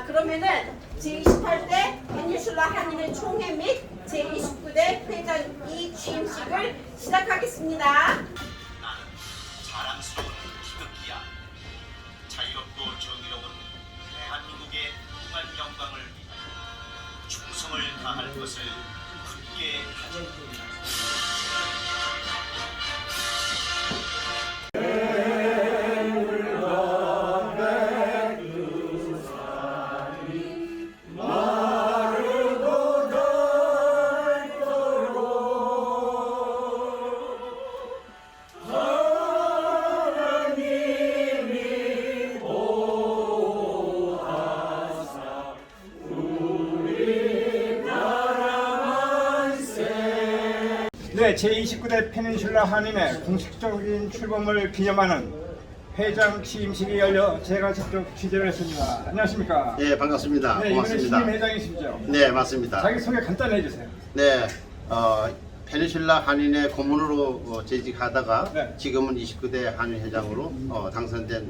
그러면은 제28대 페닌슐라 한인회 총회 및 제29대 회장이 취임식을 시작하겠습니다. 나는 자랑스러운 희극기야. 자유롭고 정의로운 대한민국의 무한 영광을 위하여 충성을 다할 것을 굳게 다짐합니다. 네, 제29대 페닌슐라 한인회 공식적인 출범을 기념하는 회장 취임식이 열려 제가 직접 취재를 했습니다. 안녕하십니까? 네, 반갑습니다. 네, 이번에 고맙습니다. 신임 회장이시죠? 네, 맞습니다. 자기 소개 간단히 해주세요. 네, 페닌슐라 한인회 고문으로 재직하다가 네. 지금은 29대 한인 회장으로 당선된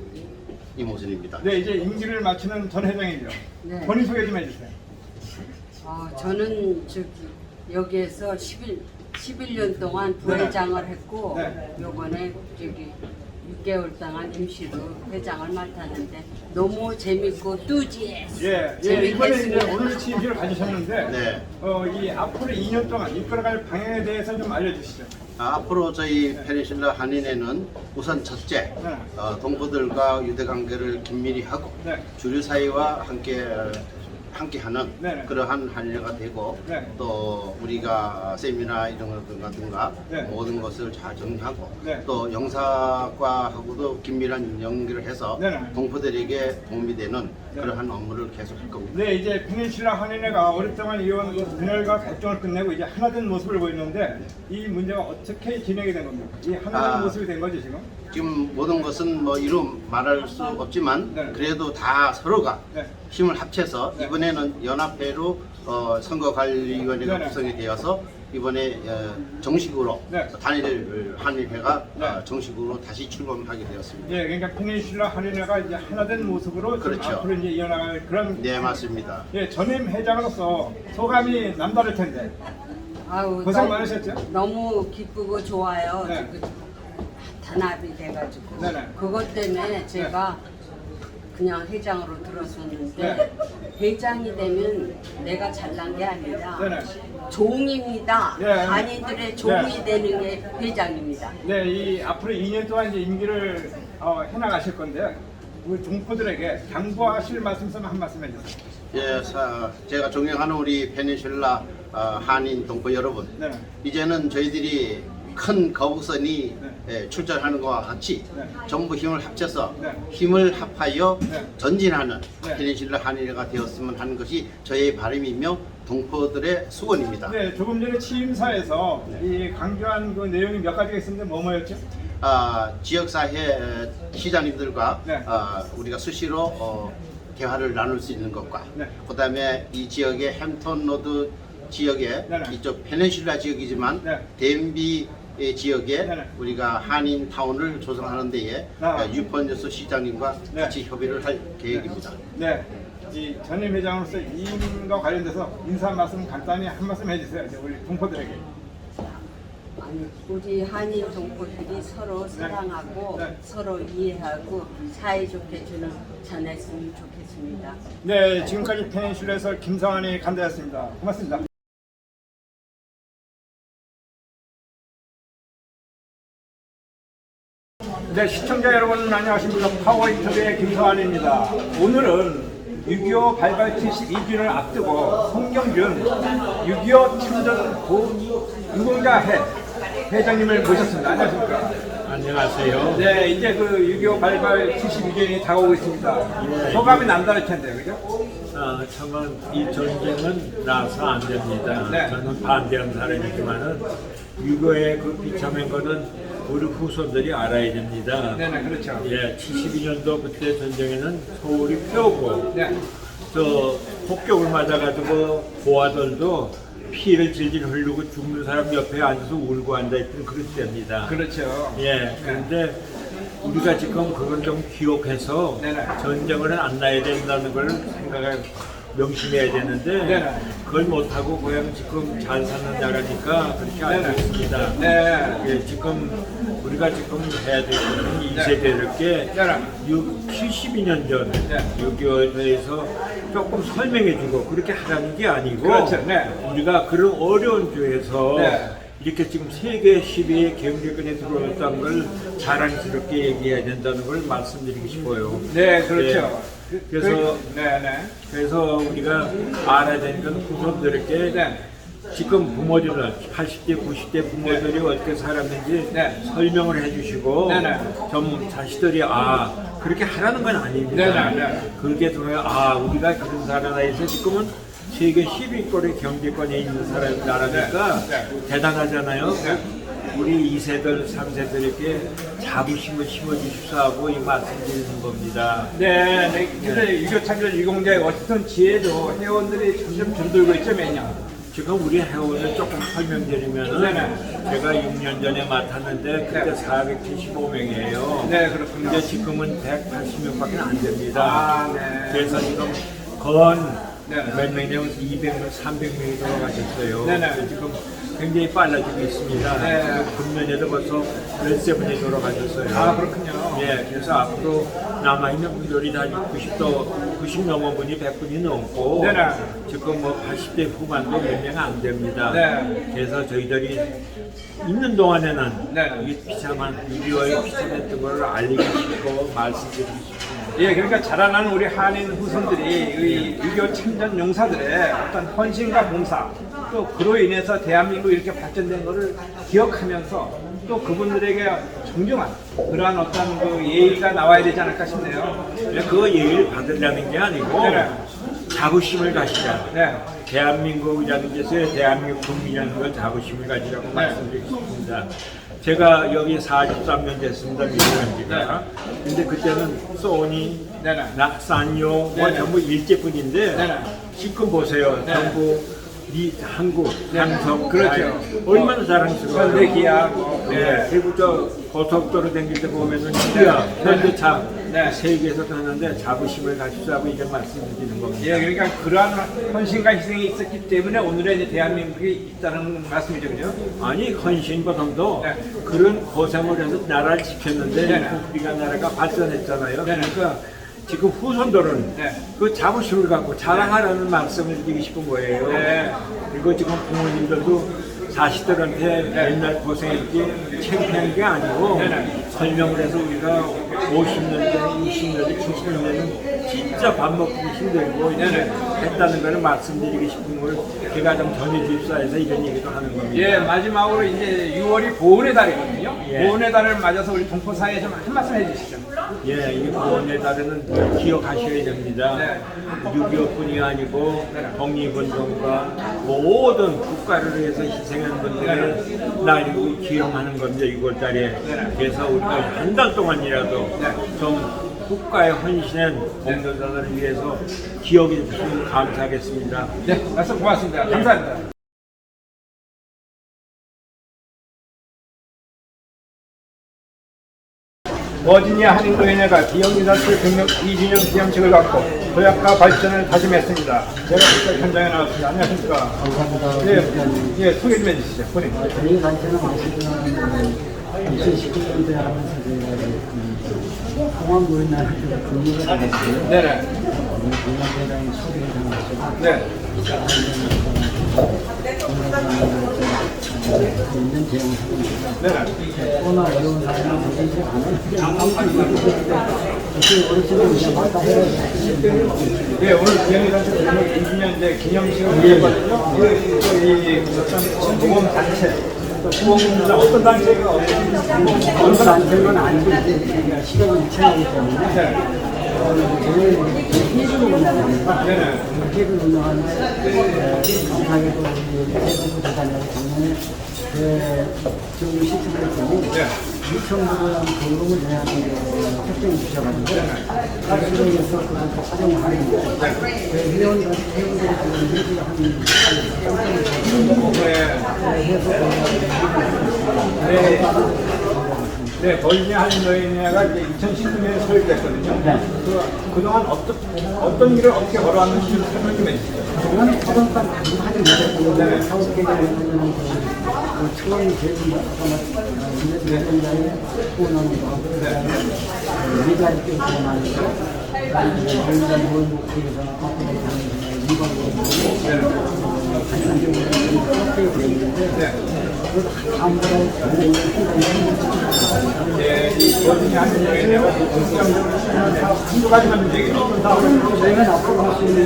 이모순입니다. 네, 이제 임기를 마치는 전 회장이죠. 네. 본인 소개 좀 해주세요. 저는 여기에서 11년 동안 부회장을 했고 네. 요번에 6개월 동안 임시로 회장을 맡았는데 너무 재밌고 뚜지했어요. 예, 이번에 이제 오늘 취임식을 가지셨는데 네. 이 앞으로 2년 동안 이끌어갈 방향에 대해서 좀 알려주시죠. 앞으로 저희 페닌슐라 한인회는 우선 첫째, 네. 동포들과 유대관계를 긴밀히 하고 네. 주류 사회와 함께하는 네. 그러한 한인회가 되고 네. 또 우리가 세미나 이런 것 같은가 네. 모든 것을 잘 정리하고 네. 또 영사과하고도 긴밀한 연결을 해서 네. 동포들에게 도움이 되는 네. 그러한 업무를 계속할 겁니다. 네, 이제 페닌슐라 한인회가 오랫동안 이어온 분열과 갈등을 끝내고 이제 하나된 모습을 보이는데 이 문제가 어떻게 진행이 된 겁니까? 이 하나된 모습이 된 거죠 지금? 지금 모든 것은 뭐 이루 말할 수 없지만 네. 그래도 다 서로가 네. 힘을 합쳐서 네. 이번에는 연합회로 선거관리위원회가 네. 구성이 되어서 이번에 정식으로 네. 단일 한일회가 네. 정식으로 다시 출범하게 되었습니다. 예, 그러니까 페닌슐라 한인회가 이제 하나된 모습으로 좀 그렇죠. 앞으로 이제 이어나갈 그런. 네, 맞습니다. 예, 전임 회장으로서 소감이 남다를 텐데. 아유, 고생 많으셨죠? 너무 기쁘고 좋아요. 네. 단합이 돼가지고 네네. 그것 때문에 제가 그냥 회장으로 들어섰는데 네. 회장이 되면 내가 잘난 게 아니라 네네. 종입니다. 네. 한인들의 종이 네. 되는 게 회장입니다. 네, 이 앞으로 2년 동안 이제 임기를 해나가실 건데 우리 동포들에게 당부하실 말씀 있으면 한 말씀 해주세요. 예, 제가 존경하는 우리 페닌슐라 한인 동포 여러분, 네. 이제는 저희들이 큰 거북선이 출전하는 것과 같이 네. 전부 힘을 합쳐서 네. 힘을 합하여 네. 전진하는 네. 페닌슐라 한인회가 되었으면 하는 것이 저의 바람이며 동포들의 소원입니다. 네, 조금 전에 취임사에서 이 강조한 그 내용이 몇 가지가 있었는데 뭐였죠? 지역사회 시장님들과 네. 우리가 수시로 대화를 나눌 수 있는 것과 네. 그다음에 이 지역의 햄턴 로드 지역에 네네. 이쪽 페닌슐라 지역이지만 네. 덴비 지역에 네네. 우리가 한인 타운을 조성하는 데에 유펀뉴스 시장님과 네. 같이 협의를 할 계획입니다. 네, 이 전임 회장으로서 이 일과 관련돼서 인사 말씀 간단히 한 말씀 해주세요. 이제 우리 동포들에게. 아니, 우리 한인 동포들이 서로 사랑하고 네. 서로 이해하고 사이좋게 지냈으면 좋겠습니다. 네, 지금까지 페닌슐라에서 김성환이 간다였습니다. 고맙습니다. 네, 시청자 여러분 안녕하십니까. 파워 인터뷰의 김성환입니다. 오늘은 6.25 발발 72주년을 앞두고 송경준 6.25 참전 유공자회 회장님을 모셨습니다. 안녕하십니까. 안녕하세요. 네, 이제 그 6.25 발발 72주년이 다가오고 있습니다. 소감이 남다를 텐데요, 그죠? 참은 이 전쟁은 나서 안 됩니다. 네. 저는 반대하는 사람이지만은 6.25의 그 비참한 것은 우리 후손들이 알아야 됩니다. 네네, 그렇죠. 예, 72년도 그때 전쟁에는 서울이 펴고 네. 저 폭격을 맞아가지고 고아들도 피를 질질 흘리고 죽는 사람 옆에 앉아서 울고 앉아있던 그럴 때입니다. 그렇죠. 예, 그런데 우리가 지금 그걸 좀 기억해서 네네. 전쟁을 안 나야 된다는 걸 생각해 명심해야 되는데 네네. 그걸 못하고 그냥 지금 잘 사는 나라니까 그렇게 알고 있습니다. 네. 예, 지금 우리가 지금 해야 될 것은 이 세대들께 네네. 72년 전 네. 6.25에 대해서 조금 설명해주고 그렇게 하라는 게 아니고 그렇죠. 네. 우리가 그런 어려운 주에서 네. 이렇게 지금 세계 10위의 경제권에 들어왔다는 걸 자랑스럽게 얘기해야 된다는 걸 말씀드리고 싶어요. 네, 그렇죠. 그래서 네네. 그래서 우리가 알아야 되는 건 후손들에게 네. 지금 부모들은 80대, 90대 부모들이 어떻게 살았는지 네. 설명을 해주시고 네네. 좀 자식들이 그렇게 하라는 건 아닙니다. 네네. 그렇게 들어요. 우리가 그런 나라에서 지금은 세계 10위권의 경제권에 있는 사람 나라니까 네. 대단하잖아요. 우리 2세들, 3세들에게 자부심을 심어주십사 하고 이 말씀드리는 겁니다. 네, 네. 근데 6.25 참전 유공자의 어떤 지혜도 회원들이 점점 줄어들고 있죠, 매년. 지금 우리 회원을 조금 설명드리면은 네네. 제가 6년 전에 맡았는데 그때 475명이에요. 네, 그렇군요. 근데 지금은 180명밖에 안 됩니다. 네. 그래서 지금 건 네네. 몇 명이냐면 200명, 300명이 돌아가셨어요. 네네. 그래서 지금 굉장히 빨라지고 있습니다. 네. 금년에도 벌써 13분이 돌아가셨어요. 그렇군요. 예, 그래서 앞으로 남아있는 분들이 다 90 넘은 분이 100분이 넘고 네네. 지금 뭐 80대 후반도 몇 명 안 됩니다. 네. 그래서 저희들이 있는 동안에는 네네. 이 비참한 6.25의 비참했던 걸 알리고 싶고 말씀드리고 싶습니다. 예, 그러니까 자라나는 우리 한인 후손들이 이 6.25 참전 용사들의 어떤 헌신과 봉사, 또 그로 인해서 대한민국이 이렇게 발전된 것을 기억하면서 또 그분들에게 정중한 그러한 어떤 그 예의가 나와야 되지 않을까 싶네요. 그 예의를 받으려는 게 아니고 네네. 자부심을 가시자. 네. 대한민국이라는 것에 대한민국 국민이라는 걸 자부심을 가지라고 말씀드리고 싶습니다. 제가 여기 43년 됐습니다, 미국입니다. 근데 그때는 소니, 네네. 낙산요, 뭐 네네. 전부 일제뿐인데 네네. 지금 보세요. 네. 전부 한국, 한성, 그렇죠. 얼마나 자랑스러워요. 현대기아, 네. 그리고 저 고속도로 다닐 때 보면은 기아, 현대차 네. 세계에서 가는데 자부심을 가지고 하고 이런 말씀드리는 겁니다. 예, 그러니까 그러한 헌신과 희생이 있었기 때문에 오늘의 이제 대한민국이 있다는 말씀이죠, 그죠? 아니 헌신보다도 네. 그런 고생을 해서 나라를 지켰는데 네. 우리가 나라가 발전했잖아요. 네. 그러니까 지금 후손들은 네. 그 자부심을 갖고 자랑하라는 말씀을 드리고 싶은 거예요. 네. 그리고 지금 부모님들도 자식들한테 맨날 고생했지 창피한 게 아니고 설명을 해서 우리가 50년 전, 60년 전, 70년 전에는 진짜 밥 먹기 힘들고 했다는 걸 말씀드리고 싶은 걸 제가 좀 전해주십사 해서 이런 얘기도 하는 겁니다. 예, 마지막으로 이제 6월이 보훈의 달이거든요. 예. 보훈의 달을 맞아서 우리 동포사회에 좀 한 말씀 해주시죠. 예, 이 보훈의 달에는 기억하셔야 됩니다. 네. 6.25뿐이 아니고 독립운동가 모든 국가를 위해서 희생한 분들의 날을 기억하는 겁니다. 6월 달에. 그래서 우리가 한 달 동안이라도 좀 국가에 헌신한 공동자들을 위해서 기억해 주시면 감사하겠습니다. 네, 말씀 고맙습니다. 감사합니다. 버지니아 한인교회가 기영유산출 경력 2주년 기념식을 갖고 도약과 발전을 다짐했습니다. 제가 직접 현장에 나왔습니다. 안녕하십니까? 감사합니다. 예, 소개 좀 해주시죠. 본인. 저희 단체는 아시지만 2019년도에 하면서 저희가 공항구인 학교가 등록을 받았어요. 네네. 공항대랑 소개를 당했죠. 네. 있는 대응입니다. 네네. 코로나 어려운 상황을 보시지 않은 어르신들 이제 왔다 해야 예, 오늘 기영유산출 경력 2주년 이제 기념식을 했거든요. 이 어떤 모범 단체, 또 후원자 어떤 단체가 어느 단체는 아니고 이제 시간을 채우기 때문에 저희는 회주를 운영합니다. 네네. 회주를 운영하는데 감사하게도 우리 대한민국 대단하게 작년에 교육 시스템을 보고 2,000만 돈을 내야 하는 협정을 주셔가지고 사실에 의해서 그걸 활용을 하는데 회원들이 지금 회주를 하는 깜짝을 해서 네, 버지니아 한인노인회가 이제 2019년에 설립됐거든요. 네. 그동안 어떤 일을 어떻게 걸어왔는지 좀 설명 좀 해주세요. 저는 초등학교 하지 못했고 사업 계획에는 처음 제일 인내자에 후원하는 거 미자리 끼고 나니까 저희가 뭘 목표에서 앞으로 이방으로 한산적으로 그렇게 되는데 아무거나 예, 이 버지니아 한인노인회가 본격적으로 시행하는 한두 가지만 좀 얘기해 주세요. 저희가 앞으로 할 수 있는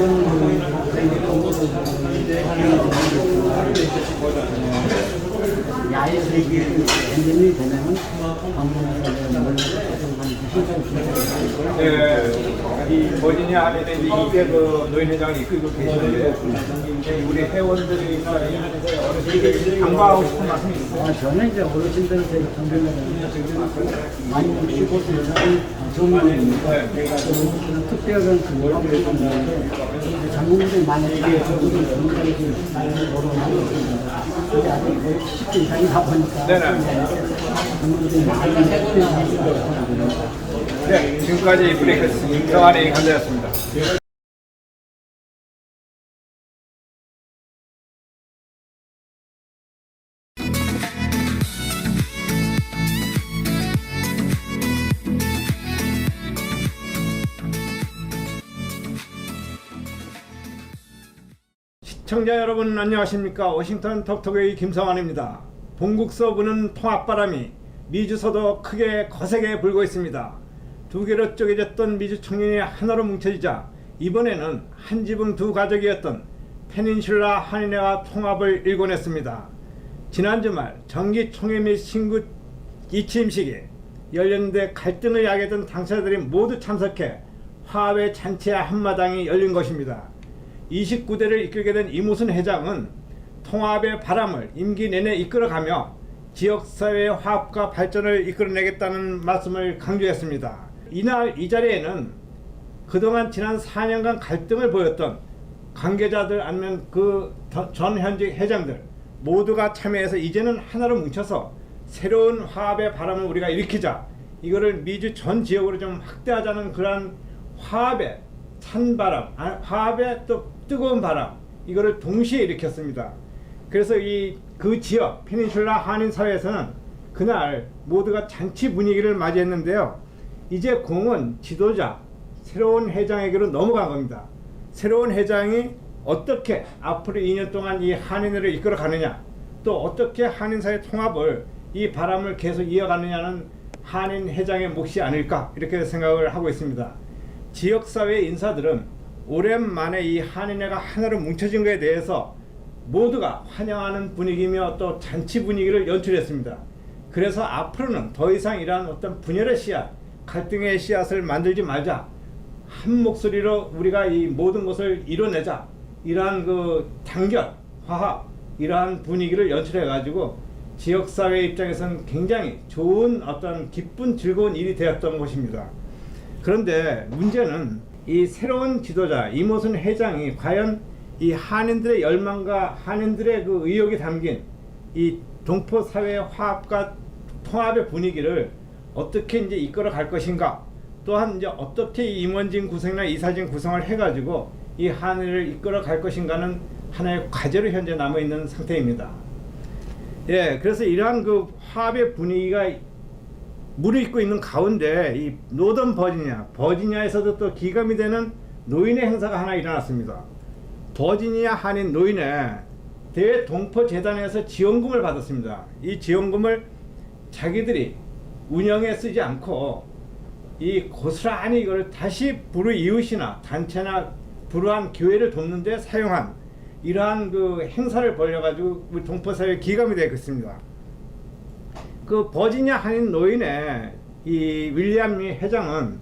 야외에서 이게 엔진이 되면은 방문해서 이 버지니아 안에 이게 그 노인회장을 이끌고 계시는데 우리 회원들이나 어르신들이 강조하고 싶은 말씀이 있어요. 저는 이제 어르신들 제가 경험을 많이 쉬고 있는 정말입니다. 그런 특별한 그 모양을 건데 장군들이 많이 저분들 정말이 많이 결혼하고 있습니다. 근데 아직 거의 70대 이상이 다 보니까 장군들이 많이 했습니다. 네, 지금까지 브레이크스 김성환이 감사했습니다. 시청자 여러분 안녕하십니까. 워싱턴 톡톡의 김성환입니다. 본국서 부는 통합바람이 미주서도 크게 거세게 불고 있습니다. 두 개로 쪼개졌던 미주 청년이 하나로 뭉쳐지자 이번에는 한 지붕 두 가족이었던 페닌슐라 한인회와 통합을 일궈냈습니다. 지난 주말 정기 총회 및 신구 이취임식에 열렸는데 갈등을 야기했던 당사자들이 모두 참석해 화합의 잔치와 한마당이 열린 것입니다. 29대를 이끌게 된 이무순 회장은 통합의 바람을 임기 내내 이끌어가며 지역사회의 화합과 발전을 이끌어내겠다는 말씀을 강조했습니다. 이날 이 자리에는 그동안 지난 4년간 갈등을 보였던 관계자들 아니면 그 전 현직 회장들 모두가 참여해서 이제는 하나로 뭉쳐서 새로운 화합의 바람을 우리가 일으키자, 이거를 미주 전 지역으로 좀 확대하자는 그러한 화합의 찬바람, 화합의 또 뜨거운 바람, 이거를 동시에 일으켰습니다. 그래서 그 지역 페닌슐라 한인 사회에서는 그날 모두가 잔치 분위기를 맞이했는데요. 이제 공은 지도자 새로운 회장에게로 넘어간 겁니다. 새로운 회장이 어떻게 앞으로 2년 동안 이 한인회를 이끌어 가느냐, 또 어떻게 한인사회 통합을 이 바람을 계속 이어가느냐는 한인 회장의 몫이 아닐까, 이렇게 생각을 하고 있습니다. 지역사회 인사들은 오랜만에 이 한인회가 하나로 뭉쳐진 것에 대해서 모두가 환영하는 분위기며 또 잔치 분위기를 연출했습니다. 그래서 앞으로는 더 이상 이러한 어떤 분열의 씨앗, 갈등의 씨앗을 만들지 말자, 한 목소리로 우리가 이 모든 것을 이뤄내자, 이러한 그 단결, 화합, 이러한 분위기를 연출해 가지고 지역사회 입장에서는 굉장히 좋은 어떤 기쁜 즐거운 일이 되었던 것입니다. 그런데 문제는 이 새로운 지도자 이모순 회장이 과연 이 한인들의 열망과 한인들의 그 의욕이 담긴 이 동포 사회의 화합과 통합의 분위기를 어떻게 이제 이끌어 갈 것인가, 또한 이제 어떻게 임원진 구성이나 이사진 구성을 해가지고 이 한인을 이끌어 갈 것인가는 하나의 과제로 현재 남아 있는 상태입니다. 예, 그래서 이러한 그 화합의 분위기가 무르익고 있는 가운데 이 노던 버지니아에서도 또 기감이 되는 노인의 행사가 하나 일어났습니다. 버지니아 한인 노인회 대동포재단에서 지원금을 받았습니다. 이 지원금을 자기들이 운영에 쓰지 않고 이 고스란히 이걸 다시 불우이웃이나 단체나 불우한 교회를 돕는 데 사용한 이러한 그 행사를 벌여가지고 우리 동포사회 기감이 되겠습니다. 그 버지니아 한인 노인회 이 윌리엄 리 회장은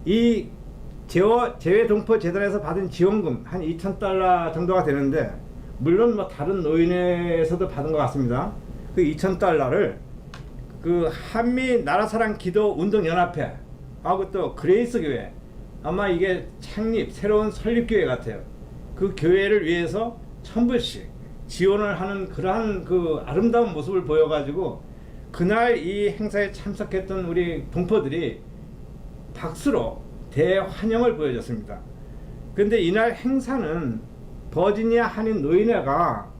이 재외동포재단에서 받은 지원금 한 $2,000 정도가 되는데, 물론 뭐 다른 노인회에서도 받은 것 같습니다. 그 $2,000를 그 한미 나라사랑 기도운동연합회 하고 또 그레이스 교회, 아마 이게 창립 새로운 설립교회 같아요. 그 교회를 위해서 1,000불씩 지원을 하는 그러한 그 아름다운 모습을 보여가지고 그날 이 행사에 참석했던 우리 동포들이 박수로 대환영을 보여줬습니다. 근데 이날 행사는 버지니아 한인 노인회가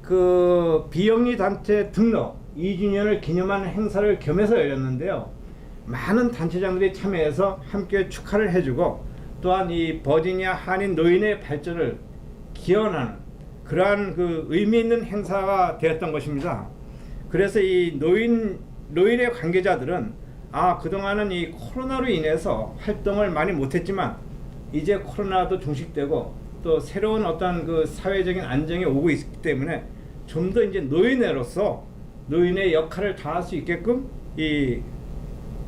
그 비영리 단체 등록 2주년을 기념하는 행사를 겸해서 열렸는데요. 많은 단체장들이 참여해서 함께 축하를 해주고 또한 이 버지니아 한인 노인의 발전을 기원하는 그러한 그 의미 있는 행사가 되었던 것입니다. 그래서 이 노인의 관계자들은 그동안은 이 코로나로 인해서 활동을 많이 못했지만 이제 코로나도 종식되고 또 새로운 어떤 그 사회적인 안정이 오고 있기 때문에 좀 더 이제 노인회로서 노인의 역할을 다할 수 있게끔 이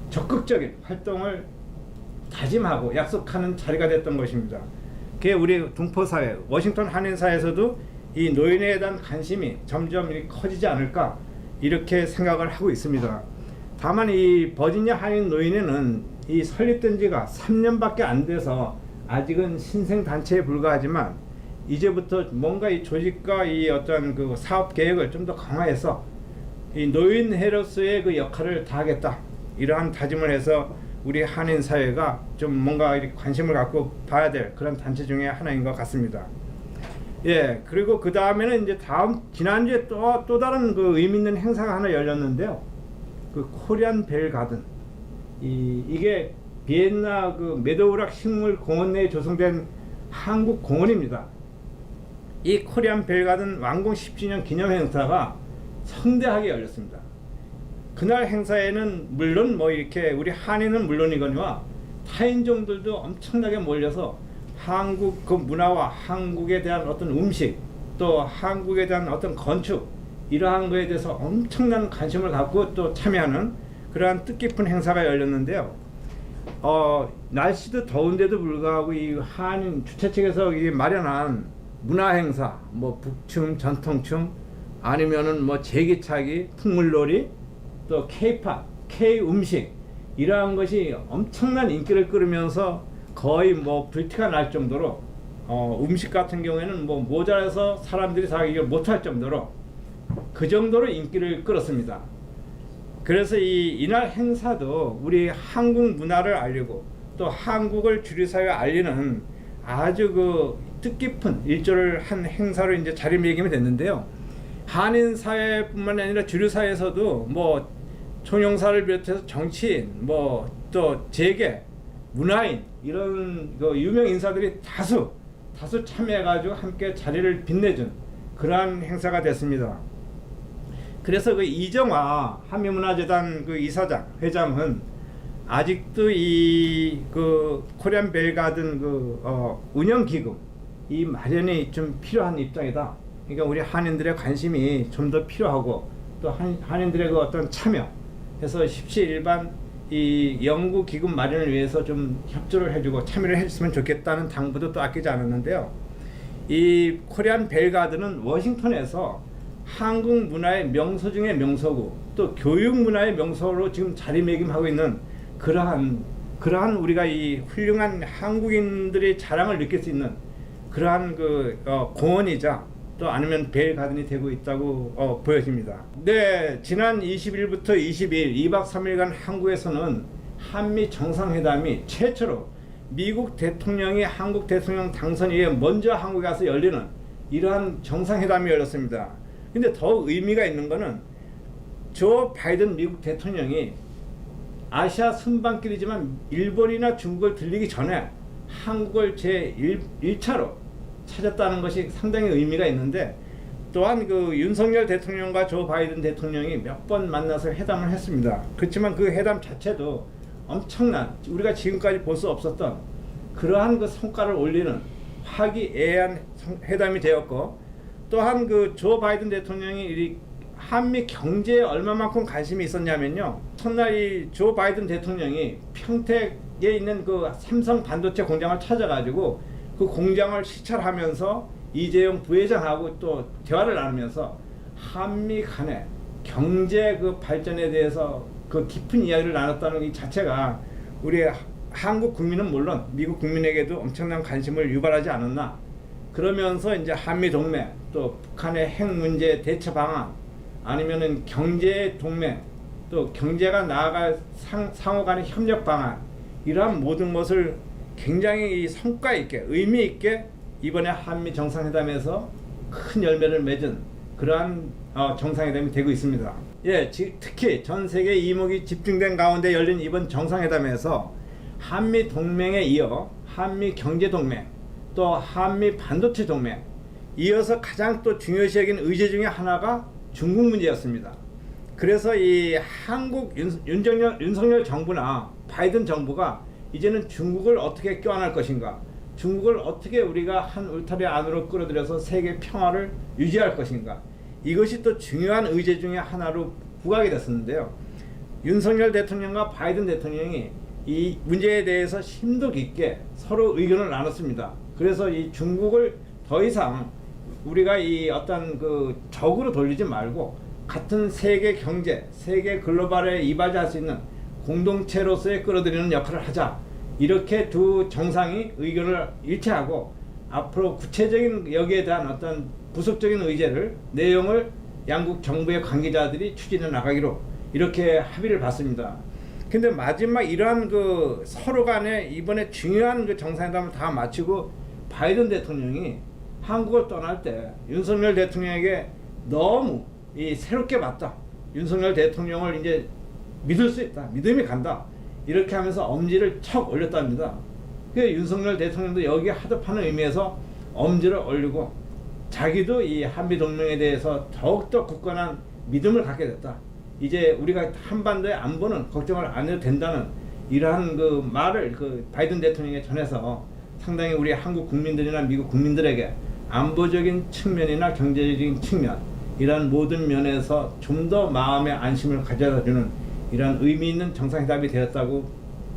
적극적인 활동을 다짐하고 약속하는 자리가 됐던 것입니다. 그게 우리 동포사회, 워싱턴 한인사에서도 이 노인에 대한 관심이 점점 커지지 않을까 이렇게 생각을 하고 있습니다. 다만 이 버지니아 한인 노인회는 이 설립된 지가 3년밖에 안 돼서 아직은 신생 단체에 불과하지만 이제부터 뭔가 이 조직과 이 어떤 그 사업 계획을 좀 더 강화해서 이 노인회로서의 그 역할을 다하겠다 이러한 다짐을 해서 우리 한인 사회가 좀 뭔가 관심을 갖고 봐야 될 그런 단체 중에 하나인 것 같습니다. 예, 그리고 그 다음에는 이제 지난주에 또 다른 그 의미 있는 행사가 하나 열렸는데요. 그 코리안 벨 가든 이게 비엔나 그 메도우락 식물 공원 내에 조성된 한국 공원입니다. 이 코리안 벨 가든 완공 10주년 기념 행사가 성대하게 열렸습니다. 그날 행사에는 물론 뭐 이렇게 우리 한인은 물론이거니와 타인종들도 엄청나게 몰려서 한국 그 문화와 한국에 대한 어떤 음식 또 한국에 대한 어떤 건축 이러한 거에 대해서 엄청난 관심을 갖고 또 참여하는 그러한 뜻깊은 행사가 열렸는데요. 날씨도 더운데도 불구하고 이 한인 주최 측에서 이 마련한 문화 행사, 뭐 북춤, 전통춤, 아니면은 뭐 제기차기, 풍물놀이, 또 K-팝, K-음식 이러한 것이 엄청난 인기를 끌으면서 거의 뭐 불티가 날 정도로 음식 같은 경우에는 뭐 모자라서 사람들이 다 이걸 못할 정도로 그 정도로 인기를 끌었습니다. 그래서 이날 행사도 우리 한국 문화를 알리고 또 한국을 주류사회에 알리는 아주 그 뜻깊은 일조를 한 행사로 이제 자리매김이 됐는데요. 한인 사회뿐만 아니라 주류 사회에서도 뭐 총영사를 비롯해서 정치인, 뭐 또 재계, 문화인 이런 그 유명 인사들이 다수 참여해가지고 함께 자리를 빛내준 그러한 행사가 됐습니다. 그래서 그 이정화 한미문화재단 그 이사장 회장은 아직도 이 그 코리안 벨 가든 그 운영 기금 이 마련이 좀 필요한 입장이다. 그러니까 우리 한인들의 관심이 좀 더 필요하고 또 한인들의 그 어떤 참여해서 십시일반 이 연구 기금 마련을 위해서 좀 협조를 해주고 참여를 해줬으면 좋겠다는 당부도 또 아끼지 않았는데요. 이 코리안 벨 가든은 워싱턴에서 한국 문화의 명소 중의 명소고 또 교육 문화의 명소로 지금 자리매김하고 있는 그러한 우리가 이 훌륭한 한국인들의 자랑을 느낄 수 있는 그러한 그 공원이자 또 아니면 벨 가든이 되고 있다고 보여집니다. 네, 지난 20일부터 22일 2박 3일간 한국에서는 한미 정상회담이 최초로 미국 대통령이 한국 대통령 당선 이후에 먼저 한국에 가서 열리는 이러한 정상회담이 열렸습니다. 근데 더 의미가 있는 거는 조 바이든 미국 대통령이 아시아 순방길이지만 일본이나 중국을 들리기 전에 한국을 제1차로 찾았다는 것이 상당히 의미가 있는데 또한 그 윤석열 대통령과 조 바이든 대통령이 몇 번 만나서 회담을 했습니다. 그렇지만 그 회담 자체도 엄청난 우리가 지금까지 볼 수 없었던 그러한 그 성과를 올리는 화기애애한 회담이 되었고 또한 그 조 바이든 대통령이 한미 경제에 얼마만큼 관심이 있었냐면요. 첫날 이 조 바이든 대통령이 평택에 있는 그 삼성 반도체 공장을 찾아가지고 그 공장을 시찰하면서 이재용 부회장하고 또 대화를 나누면서 한미 간의 경제 그 발전에 대해서 그 깊은 이야기를 나눴다는 이 자체가 우리 한국 국민은 물론 미국 국민에게도 엄청난 관심을 유발하지 않았나. 그러면서 이제 한미 동맹 또 북한의 핵 문제 대처 방안 아니면은 경제 동맹 또 경제가 나아갈 상호 간의 협력 방안, 이러한 모든 것을 굉장히 성과 있게 의미 있게 이번에 한미 정상회담에서 큰 열매를 맺은 그러한 정상회담이 되고 있습니다. 예, 특히 전 세계 이목이 집중된 가운데 열린 이번 정상회담에서 한미 동맹에 이어 한미 경제 동맹, 또 한미 반도체 동맹, 이어서 가장 또 중요시 여긴 의제 중에 하나가 중국 문제였습니다. 그래서 이 한국 윤석열 정부나 바이든 정부가 이제는 중국을 어떻게 껴안을 것인가, 중국을 어떻게 우리가 한 울타리 안으로 끌어들여서 세계 평화를 유지할 것인가, 이것이 또 중요한 의제 중에 하나로 부각이 됐었는데요. 윤석열 대통령과 바이든 대통령이 이 문제에 대해서 심도 깊게 서로 의견을 나눴습니다. 그래서 이 중국을 더 이상 우리가 이 어떤 그 적으로 돌리지 말고 같은 세계 경제, 세계 글로벌에 이바지할 수 있는 공동체로서의 끌어들이는 역할을 하자. 이렇게 두 정상이 의견을 일치하고 앞으로 구체적인 여기에 대한 어떤 부속적인 의제를, 내용을 양국 정부의 관계자들이 추진해 나가기로 이렇게 합의를 봤습니다. 근데 마지막 이러한 그 서로 간에 이번에 중요한 그 정상회담을 다 마치고 바이든 대통령이 한국을 떠날 때 윤석열 대통령에게 너무 이 새롭게 봤다. 윤석열 대통령을 이제 믿을 수 있다. 믿음이 간다. 이렇게 하면서 엄지를 척 올렸답니다. 그 윤석열 대통령도 여기에 하듭하는 의미에서 엄지를 올리고 자기도 이 한미 동맹에 대해서 더욱더 굳건한 믿음을 갖게 됐다. 이제 우리가 한반도의 안보는 걱정을 안 해도 된다는 이러한 그 말을 그 바이든 대통령에 전해서 상당히 우리 한국 국민들이나 미국 국민들에게 안보적인 측면이나 경제적인 측면, 이러한 모든 면에서 좀 더 마음의 안심을 가져다주는 이러한 의미 있는 정상회담이 되었다고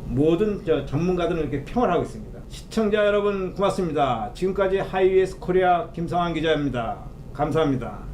모든 전문가들은 이렇게 평을 하고 있습니다. 시청자 여러분 고맙습니다. 지금까지 하이웨이스 코리아 김성환 기자입니다. 감사합니다.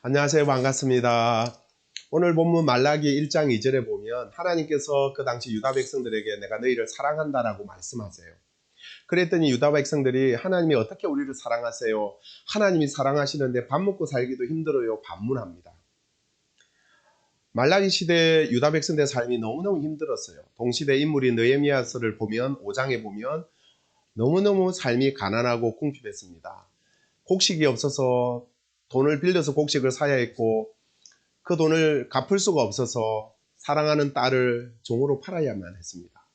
안녕하세요. 반갑습니다. 오늘 본문 말라기 1장 2절에 보면 하나님께서 그 당시 유다 백성들에게 내가 너희를 사랑한다라고 말씀하세요. 그랬더니 유다 백성들이 하나님이 어떻게 우리를 사랑하세요? 하나님이 사랑하시는데 밥 먹고 살기도 힘들어요. 반문합니다. 말라기 시대 유다 백성들의 삶이 너무너무 힘들었어요. 동시대 인물이 느헤미야서를 보면 5장에 보면 너무너무 삶이 가난하고 궁핍했습니다. 곡식이 없어서 돈을 빌려서 곡식을 사야 했고 그 돈을 갚을 수가 없어서 사랑하는 딸을 종으로 팔아야만 했습니다.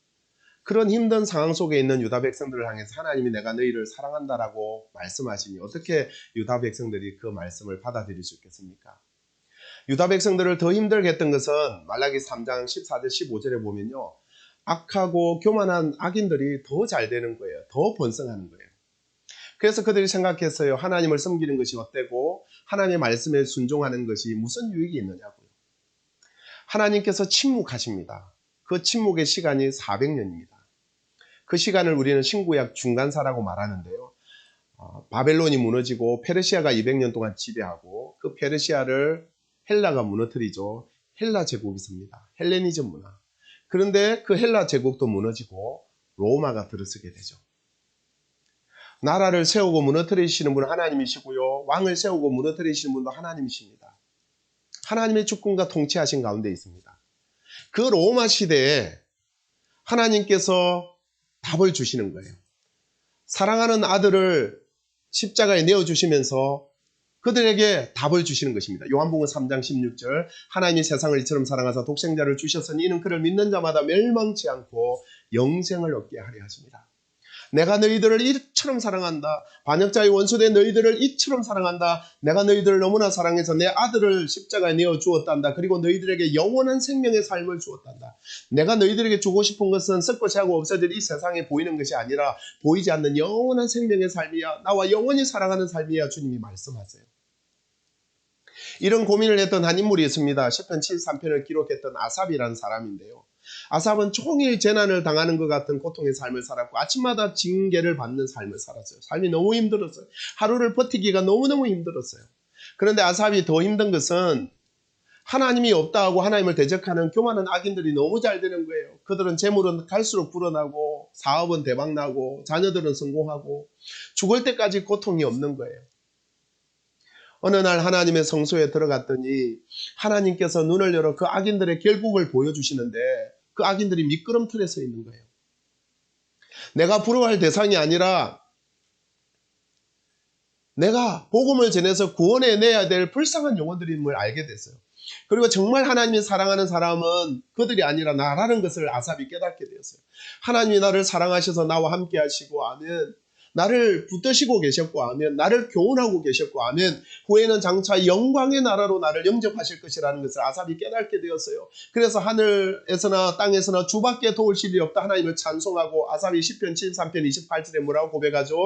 그런 힘든 상황 속에 있는 유다 백성들을 향해서 하나님이 내가 너희를 사랑한다라고 말씀하시니 어떻게 유다 백성들이 그 말씀을 받아들일 수 있겠습니까? 유다 백성들을 더 힘들게 했던 것은 말라기 3장 14절 15절에 보면요. 악하고 교만한 악인들이 더 잘 되는 거예요. 더 번성하는 거예요. 그래서 그들이 생각했어요. 하나님을 섬기는 것이 어때고 하나님의 말씀에 순종하는 것이 무슨 유익이 있느냐고요. 하나님께서 침묵하십니다. 그 침묵의 시간이 400년입니다. 그 시간을 우리는 신구약 중간사라고 말하는데요. 바벨론이 무너지고 페르시아가 200년 동안 지배하고 그 페르시아를 헬라가 무너뜨리죠. 헬라 제국이 섭니다. 헬레니즘 문화. 그런데 그 헬라 제국도 무너지고 로마가 들어서게 되죠. 나라를 세우고 무너뜨리시는 분은 하나님이시고요. 왕을 세우고 무너뜨리시는 분도 하나님이십니다. 하나님의 주권과 통치하신 가운데 있습니다. 그 로마 시대에 하나님께서 답을 주시는 거예요. 사랑하는 아들을 십자가에 내어주시면서 그들에게 답을 주시는 것입니다. 요한복음 3장 16절 하나님이 세상을 이처럼 사랑하사 독생자를 주셨으니 이는 그를 믿는 자마다 멸망치 않고 영생을 얻게 하려 하십니다. 내가 너희들을 이처럼 사랑한다. 반역자의 원수된 너희들을 이처럼 사랑한다. 내가 너희들을 너무나 사랑해서 내 아들을 십자가에 내어 주었단다. 그리고 너희들에게 영원한 생명의 삶을 주었단다. 내가 너희들에게 주고 싶은 것은 썩고 새하고 없어질 이 세상에 보이는 것이 아니라 보이지 않는 영원한 생명의 삶이야. 나와 영원히 사랑하는 삶이야. 주님이 말씀하세요. 이런 고민을 했던 한 인물이 있습니다. 시편 73편을 기록했던 아삽이라는 사람인데요. 아삽은 종일 재난을 당하는 것 같은 고통의 삶을 살았고 아침마다 징계를 받는 삶을 살았어요. 삶이 너무 힘들었어요. 하루를 버티기가 너무너무 힘들었어요. 그런데 아삽이 더 힘든 것은 하나님이 없다 하고 하나님을 대적하는 교만한 악인들이 너무 잘 되는 거예요. 그들은 재물은 갈수록 불어나고 사업은 대박나고 자녀들은 성공하고 죽을 때까지 고통이 없는 거예요. 어느 날 하나님의 성소에 들어갔더니 하나님께서 눈을 열어 그 악인들의 결국을 보여주시는데 그 악인들이 미끄럼틀에 서 있는 거예요. 내가 부러워할 대상이 아니라 내가 복음을 전해서 구원해내야 될 불쌍한 영혼들임을 알게 됐어요. 그리고 정말 하나님이 사랑하는 사람은 그들이 아니라 나라는 것을 아삽이 깨닫게 되었어요. 하나님이 나를 사랑하셔서 나와 함께 하시고 아멘. 나를 붙드시고 계셨고 아멘. 나를 교훈하고 계셨고 아멘. 후에는 장차 영광의 나라로 나를 영접하실 것이라는 것을 아삽이 깨닫게 되었어요. 그래서 하늘에서나 땅에서나 주밖에 도우실 일이 없다 하나님을 찬송하고 아삽이 시편 73편 28절에 뭐라고 고백하죠?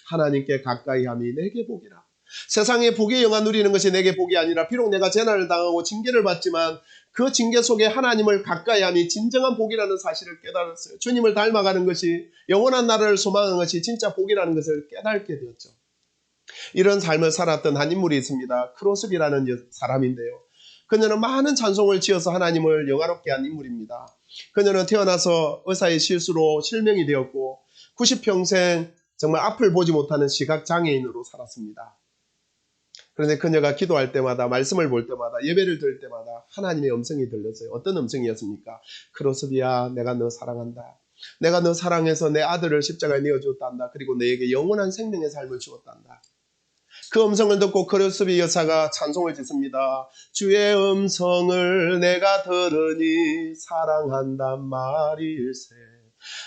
하나님께 가까이 함이 내게 복이라. 세상의 복의 영화 누리는 것이 내게 복이 아니라 비록 내가 재난을 당하고 징계를 받지만 그 징계 속에 하나님을 가까이 함이 진정한 복이라는 사실을 깨달았어요. 주님을 닮아가는 것이 영원한 나라를 소망하는 것이 진짜 복이라는 것을 깨닫게 되었죠. 이런 삶을 살았던 한 인물이 있습니다. 크로스비라는 사람인데요. 그녀는 많은 찬송을 지어서 하나님을 영화롭게 한 인물입니다. 그녀는 태어나서 의사의 실수로 실명이 되었고 90평생 정말 앞을 보지 못하는 시각장애인으로 살았습니다. 그런데 그녀가 기도할 때마다 말씀을 볼 때마다 예배를 드릴 때마다 하나님의 음성이 들렸어요. 어떤 음성이었습니까? 크로스비야 내가 너 사랑한다. 내가 너 사랑해서 내 아들을 십자가에 내어주었단다. 그리고 너에게 영원한 생명의 삶을 주었단다. 그 음성을 듣고 크로스비 여사가 찬송을 짓습니다. 주의 음성을 내가 들으니 사랑한단 말일세.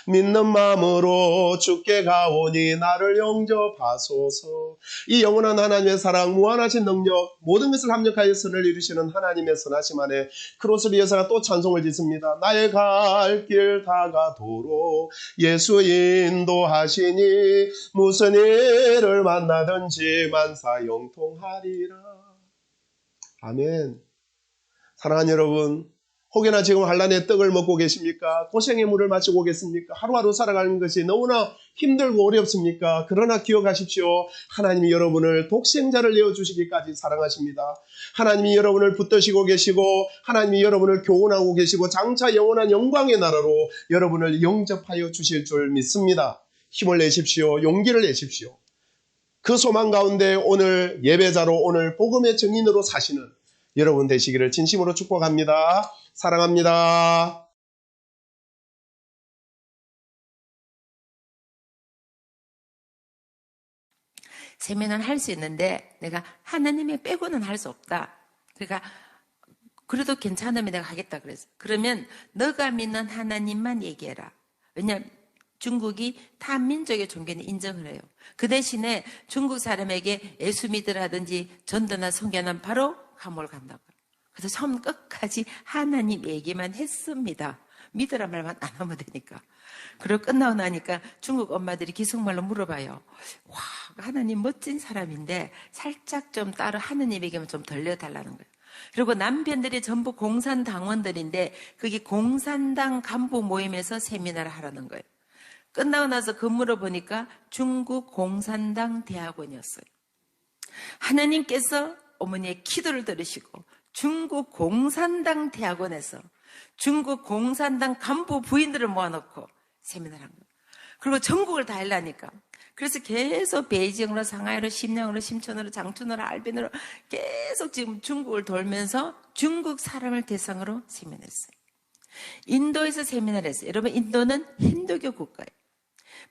믿는 마음으로 주께 가오니 나를 영접하소서. 이 영원한 하나님의 사랑, 무한하신 능력, 모든 것을 합력하여 선을 이루시는 하나님의 선하심 안에 크로스비 여사가 또 찬송을 짓습니다. 나의 갈 길 다가도록 예수 인도하시니 무슨 일을 만나든지 만사 영통하리라. 아멘. 사랑하는 여러분, 혹여나 지금 환난의 떡을 먹고 계십니까? 고생의 물을 마시고 계십니까? 하루하루 살아가는 것이 너무나 힘들고 어렵습니까? 그러나 기억하십시오. 하나님이 여러분을 독생자를 내어주시기까지 사랑하십니다. 하나님이 여러분을 붙드시고 계시고 하나님이 여러분을 교훈하고 계시고 장차 영원한 영광의 나라로 여러분을 영접하여 주실 줄 믿습니다. 힘을 내십시오. 용기를 내십시오. 그 소망 가운데 오늘 예배자로 오늘 복음의 증인으로 사시는 여러분 되시기를 진심으로 축복합니다. 사랑합니다. 세면은 할 수 있는데 내가 하나님의 빼고는 할 수 없다. 그러니까 그래도 괜찮으면 내가 하겠다 그랬어. 그러면 너가 믿는 하나님만 얘기해라. 왜냐하면 중국이 타 민족의 종교는 인정을 해요. 그 대신에 중국 사람에게 예수 믿으라든지 전도나 선교는 바로 감옥을 간다고요. 그래서 처음 끝까지 하나님 얘기만 했습니다. 믿으라 말만 안 하면 되니까. 그리고 끝나고 나니까 중국 엄마들이 기숙말로 물어봐요. 와, 하나님 멋진 사람인데 살짝 좀 따로 하나님 얘기만 좀 들려달라는 거예요. 그리고 남편들이 전부 공산당원들인데 그게 공산당 간부 모임에서 세미나를 하라는 거예요. 끝나고 나서 그 물어보니까 중국 공산당 대학원이었어요. 하나님께서 어머니의 기도를 들으시고 중국 공산당 대학원에서 중국 공산당 간부 부인들을 모아놓고 세미나를 한 거예요. 그리고 전국을 다 하려니까. 그래서 계속 베이징으로 상하이로 심양으로 심천으로 장춘으로 알빈으로 계속 지금 중국을 돌면서 중국 사람을 대상으로 세미나했어요. 인도에서 세미나를 했어요. 여러분, 인도는 힌두교 국가예요.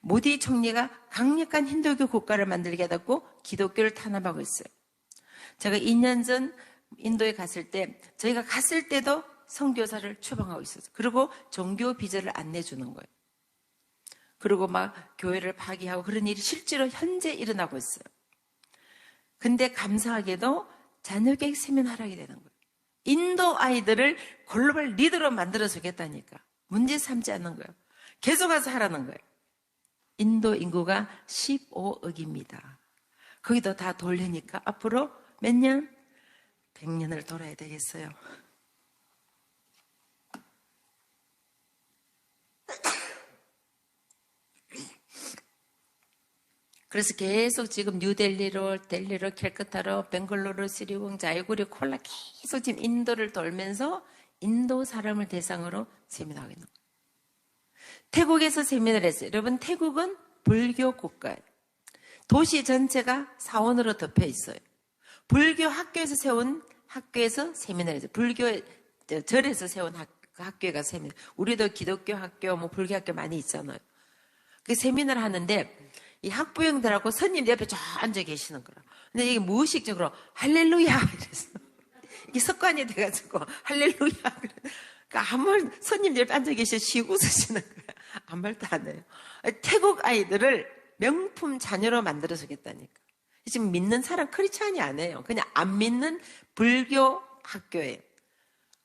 모디 총리가 강력한 힌두교 국가를 만들게 해갖고 기독교를 탄압하고 있어요. 제가 2년 전 인도에 갔을 때 저희가 갔을 때도 선교사를 추방하고 있었어요. 그리고 종교 비전을 안내 주는 거예요. 그리고 막 교회를 파기하고 그런 일이 실제로 현재 일어나고 있어요. 근데 감사하게도 자녀교육 세미나 하게 되는 거예요. 인도 아이들을 글로벌 리더로 만들어 주겠다니까. 문제 삼지 않는 거예요. 계속 가서 하라는 거예요. 인도 인구가 15억입니다. 거기도 다 돌리니까 앞으로 몇 년? 100년을 돌아야 되겠어요. 그래서 계속 지금 뉴델리로, 델리로, 캘커타로, 벵글로르, 시리궁, 자이구리, 콜라 계속 지금 인도를 돌면서 인도 사람을 대상으로 세미나하고 있는 거예요. 태국에서 세미나를 했어요. 여러분, 태국은 불교 국가예요. 도시 전체가 사원으로 덮여 있어요. 불교 학교에서 세운 학교에서 세미나를 했어요. 불교 절에서 세운 학교가 세미나. 우리도 기독교 학교, 뭐 불교 학교 많이 있잖아요. 그 세미나를 하는데 이 학부형들하고 스님 옆에 쫙 앉아 계시는 거라. 근데 이게 무의식적으로 할렐루야 이래서 이게 습관이 돼가지고 할렐루야. 그러니까 아무 말 스님 옆에 앉아 계셔 쉬고 웃으시는 거야. 아무 말도 안 해요. 태국 아이들을 명품 자녀로 만들어 주겠다니까. 지금 믿는 사람 크리스찬이 아니에요. 그냥 안 믿는 불교 학교예요.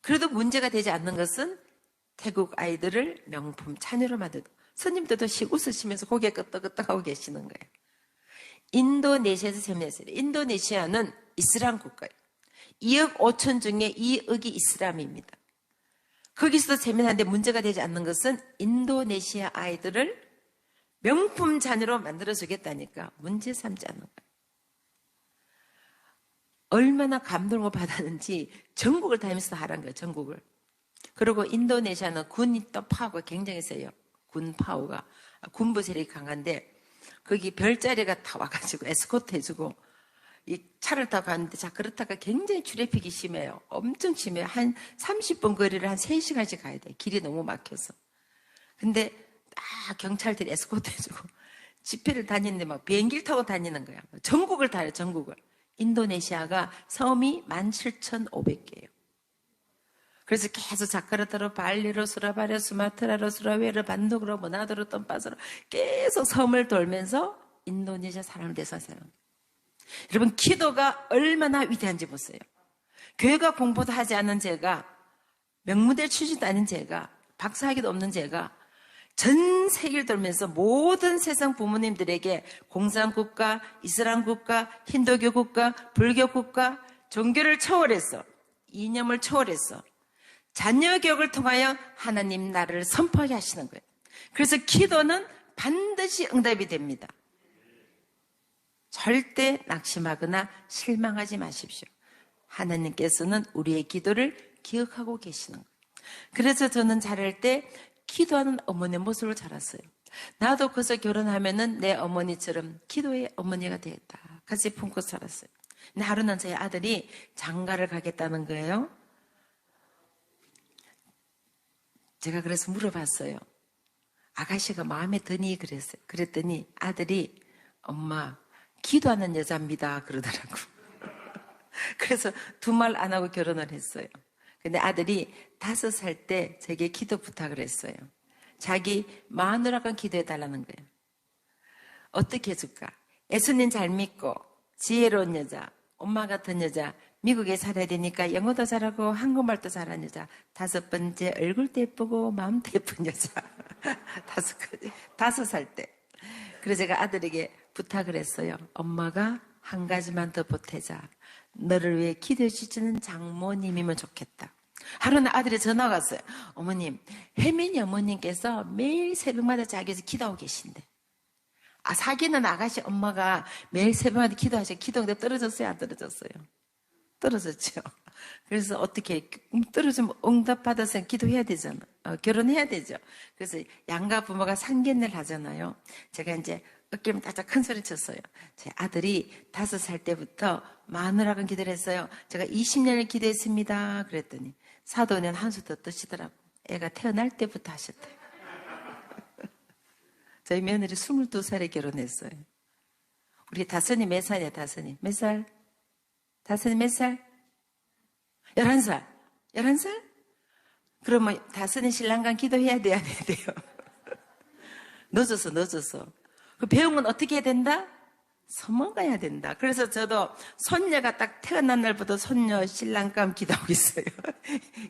그래도 문제가 되지 않는 것은 태국 아이들을 명품 자녀로 만들고 스님들도 웃으시면서 고개 끄덕끄덕하고 계시는 거예요. 인도네시아에서 세미나했어요. 인도네시아는 이슬람 국가예요. 2억 5천 중에 2억이 이슬람입니다. 거기서도 세미나인데 문제가 되지 않는 것은 인도네시아 아이들을 명품 자녀로 만들어주겠다니까 문제 삼지 않는 거예요. 얼마나 감동을 받았는지 전국을 다니면서 하라는 거예요. 전국을. 그리고 인도네시아는 군이 또 파워가 굉장히 세요. 군 파워가. 군부 세력이 강한데 거기 별자리가 다 와가지고 에스코트 해주고 이 차를 타고 가는데 자 그렇다가 굉장히 트래픽이 심해요. 엄청 심해요. 한 30분 거리를 한 3시간씩 가야 돼요. 길이 너무 막혀서. 근데 딱 경찰들이 에스코트 해주고 집회를 다니는데 막 비행기를 타고 다니는 거야. 전국을 다녀요. 전국을. 인도네시아가 섬이 17,500개예요. 그래서 계속 자카르타로 발리로 수라바레 수마트라로 수라웨로 반도그로 모나도로 떤빠스로 계속 섬을 돌면서 인도네시아 사람을 대상하는 거예요. 여러분 기도가 얼마나 위대한지 보세요. 교회가 공부도 하지 않은 제가 명문대를 치지도 않은 제가 박사학위도 없는 제가 전 세계를 돌면서 모든 세상 부모님들에게 공산국가, 이슬람 국가, 힌두교 국가, 불교 국가, 종교를 초월해서 이념을 초월해서 자녀 교육을 통하여 하나님 나라를 선포하게 하시는 거예요. 그래서 기도는 반드시 응답이 됩니다. 절대 낙심하거나 실망하지 마십시오. 하나님께서는 우리의 기도를 기억하고 계시는 거예요. 그래서 저는 자랄 때 기도하는 어머니의 모습을 자랐어요. 나도 그래서 결혼하면은 내 어머니처럼 기도의 어머니가 되겠다. 같이 품고 살았어요. 근데 하루는 저희 아들이 장가를 가겠다는 거예요. 제가 그래서 물어봤어요. 아가씨가 마음에 드니? 그랬어요. 그랬더니 아들이 엄마 기도하는 여자입니다. 그러더라고. 그래서 두 말 안 하고 결혼을 했어요. 근데 아들이 5살 때 제게 기도 부탁을 했어요. 자기 마누라가 기도해 달라는 거예요. 어떻게 해줄까? 예수님 잘 믿고 지혜로운 여자, 엄마 같은 여자, 미국에 살아야 되니까 영어도 잘하고 한국말도 잘하는 여자. 5번째 얼굴도 예쁘고 마음도 예쁜 여자. 5살 때. 그래서 제가 아들에게 부탁을 했어요. 엄마가 한 가지만 더 보태자. 너를 위해 기도해 주시는 장모님이면 좋겠다. 하루는 아들이 전화가 왔어요. 어머님, 혜민이 어머님께서 매일 새벽마다 자기에서 기도하고 계신데. 사귀는 아가씨 엄마가 매일 새벽마다 기도하셔. 기도가 떨어졌어요? 안 떨어졌어요? 떨어졌죠. 그래서 어떻게 떨어지면 응답받아서 기도해야 되잖아. 결혼해야 되죠. 그래서 양가 부모가 상견례를 하잖아요. 제가 이제 어깨면 딱딱 큰 소리 쳤어요. 제 아들이 5살 때부터 마누라고 기도를 했어요. 제가 20년을 기도했습니다. 그랬더니 사도는 한 수 더 뜨시더라고. 애가 태어날 때부터 하셨대요. 저희 며느리 22살에 결혼했어요. 우리 다선이 몇 살이야, 다선이? 몇 살? 다섯은 몇 살? 11살. 11살? 그러면 다섯은 신랑과 기도해야 돼야 돼요. 늦었어. 그 배운 건 어떻게 해야 된다? 서먹어야 된다. 그래서 저도 손녀가 딱 태어난 날부터 손녀 신랑감 기도하고 있어요.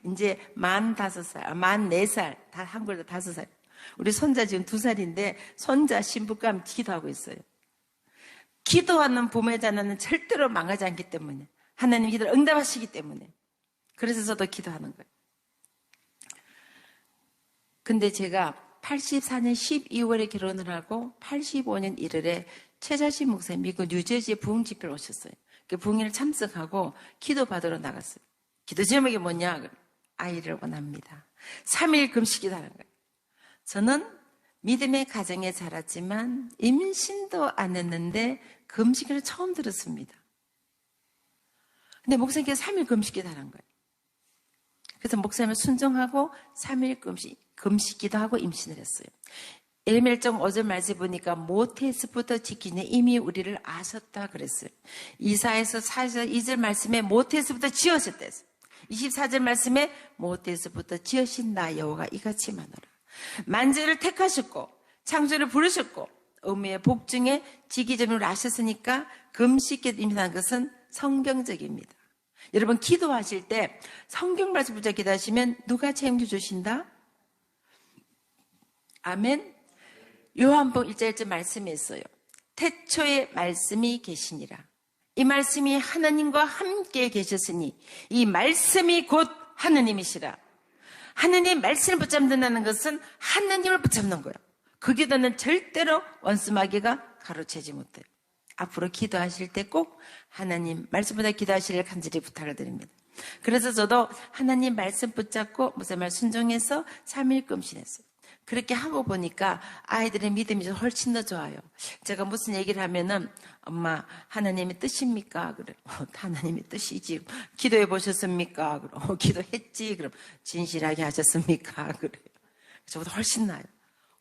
이제 45살, 44살, 다 한국에도 5살. 우리 손자 지금 2살인데 손자 신부감 기도하고 있어요. 기도하는 부모의 자녀는 절대로 망하지 않기 때문에, 하나님 기도를 응답하시기 때문에. 그래서 저도 기도하는 거예요. 근데 제가 84년 12월에 결혼을 하고 85년 1월에 최자신 목사님 미국 뉴저지에 부흥 집회를 오셨어요. 그 부흥회를 참석하고 기도 받으러 나갔어요. 기도 제목이 뭐냐? 아이를 원합니다. 3일 금식기도 하는 거예요. 저는 믿음의 가정에 자랐지만 임신도 안 했는데 금식을 처음 들었습니다. 근데 목사님께서 3일 금식기도 하는 거예요. 그래서 목사님을 순종하고 3일 금식기도 하고 임신을 했어요. 에레미야 1.5절 말씀 보니까 모태에서부터 지키니 이미 우리를 아셨다 그랬어요. 이사야서 4절 2절 말씀에 모태에서부터 지으셨다 했어요. 24절 말씀에 모태에서부터 지으신 나 여호와가 이같이 말하노라. 만재를 택하셨고 창조를 부르셨고 어미의 복중에 지기점을 아셨으니까 금식기도 임신한 것은 성경적입니다. 여러분 기도하실 때 성경 말씀 붙여 기도하시면 누가 책임져 주신다? 아멘. 요한복음 1장 1절 말씀에 있어요. 태초에 말씀이 계시니라. 이 말씀이 하나님과 함께 계셨으니 이 말씀이 곧 하나님이시라. 하나님의 말씀을 붙잡는다는 것은 하나님을 붙잡는 거예요. 그 기도는 절대로 원수마귀가 가로채지 못해요. 앞으로 기도하실 때 꼭 하나님 말씀보다 기도하시길 간절히 부탁을 드립니다. 그래서 저도 하나님 말씀 붙잡고 목사님 말 순종해서 3일 금신했어요. 그렇게 하고 보니까 아이들의 믿음이 훨씬 더 좋아요. 제가 무슨 얘기를 하면은 엄마 하나님의 뜻입니까? 그래. 하나님의 뜻이지. 기도해 보셨습니까? 그럼 기도했지. 그럼 진실하게 하셨습니까? 그래. 저보다 훨씬 나아요.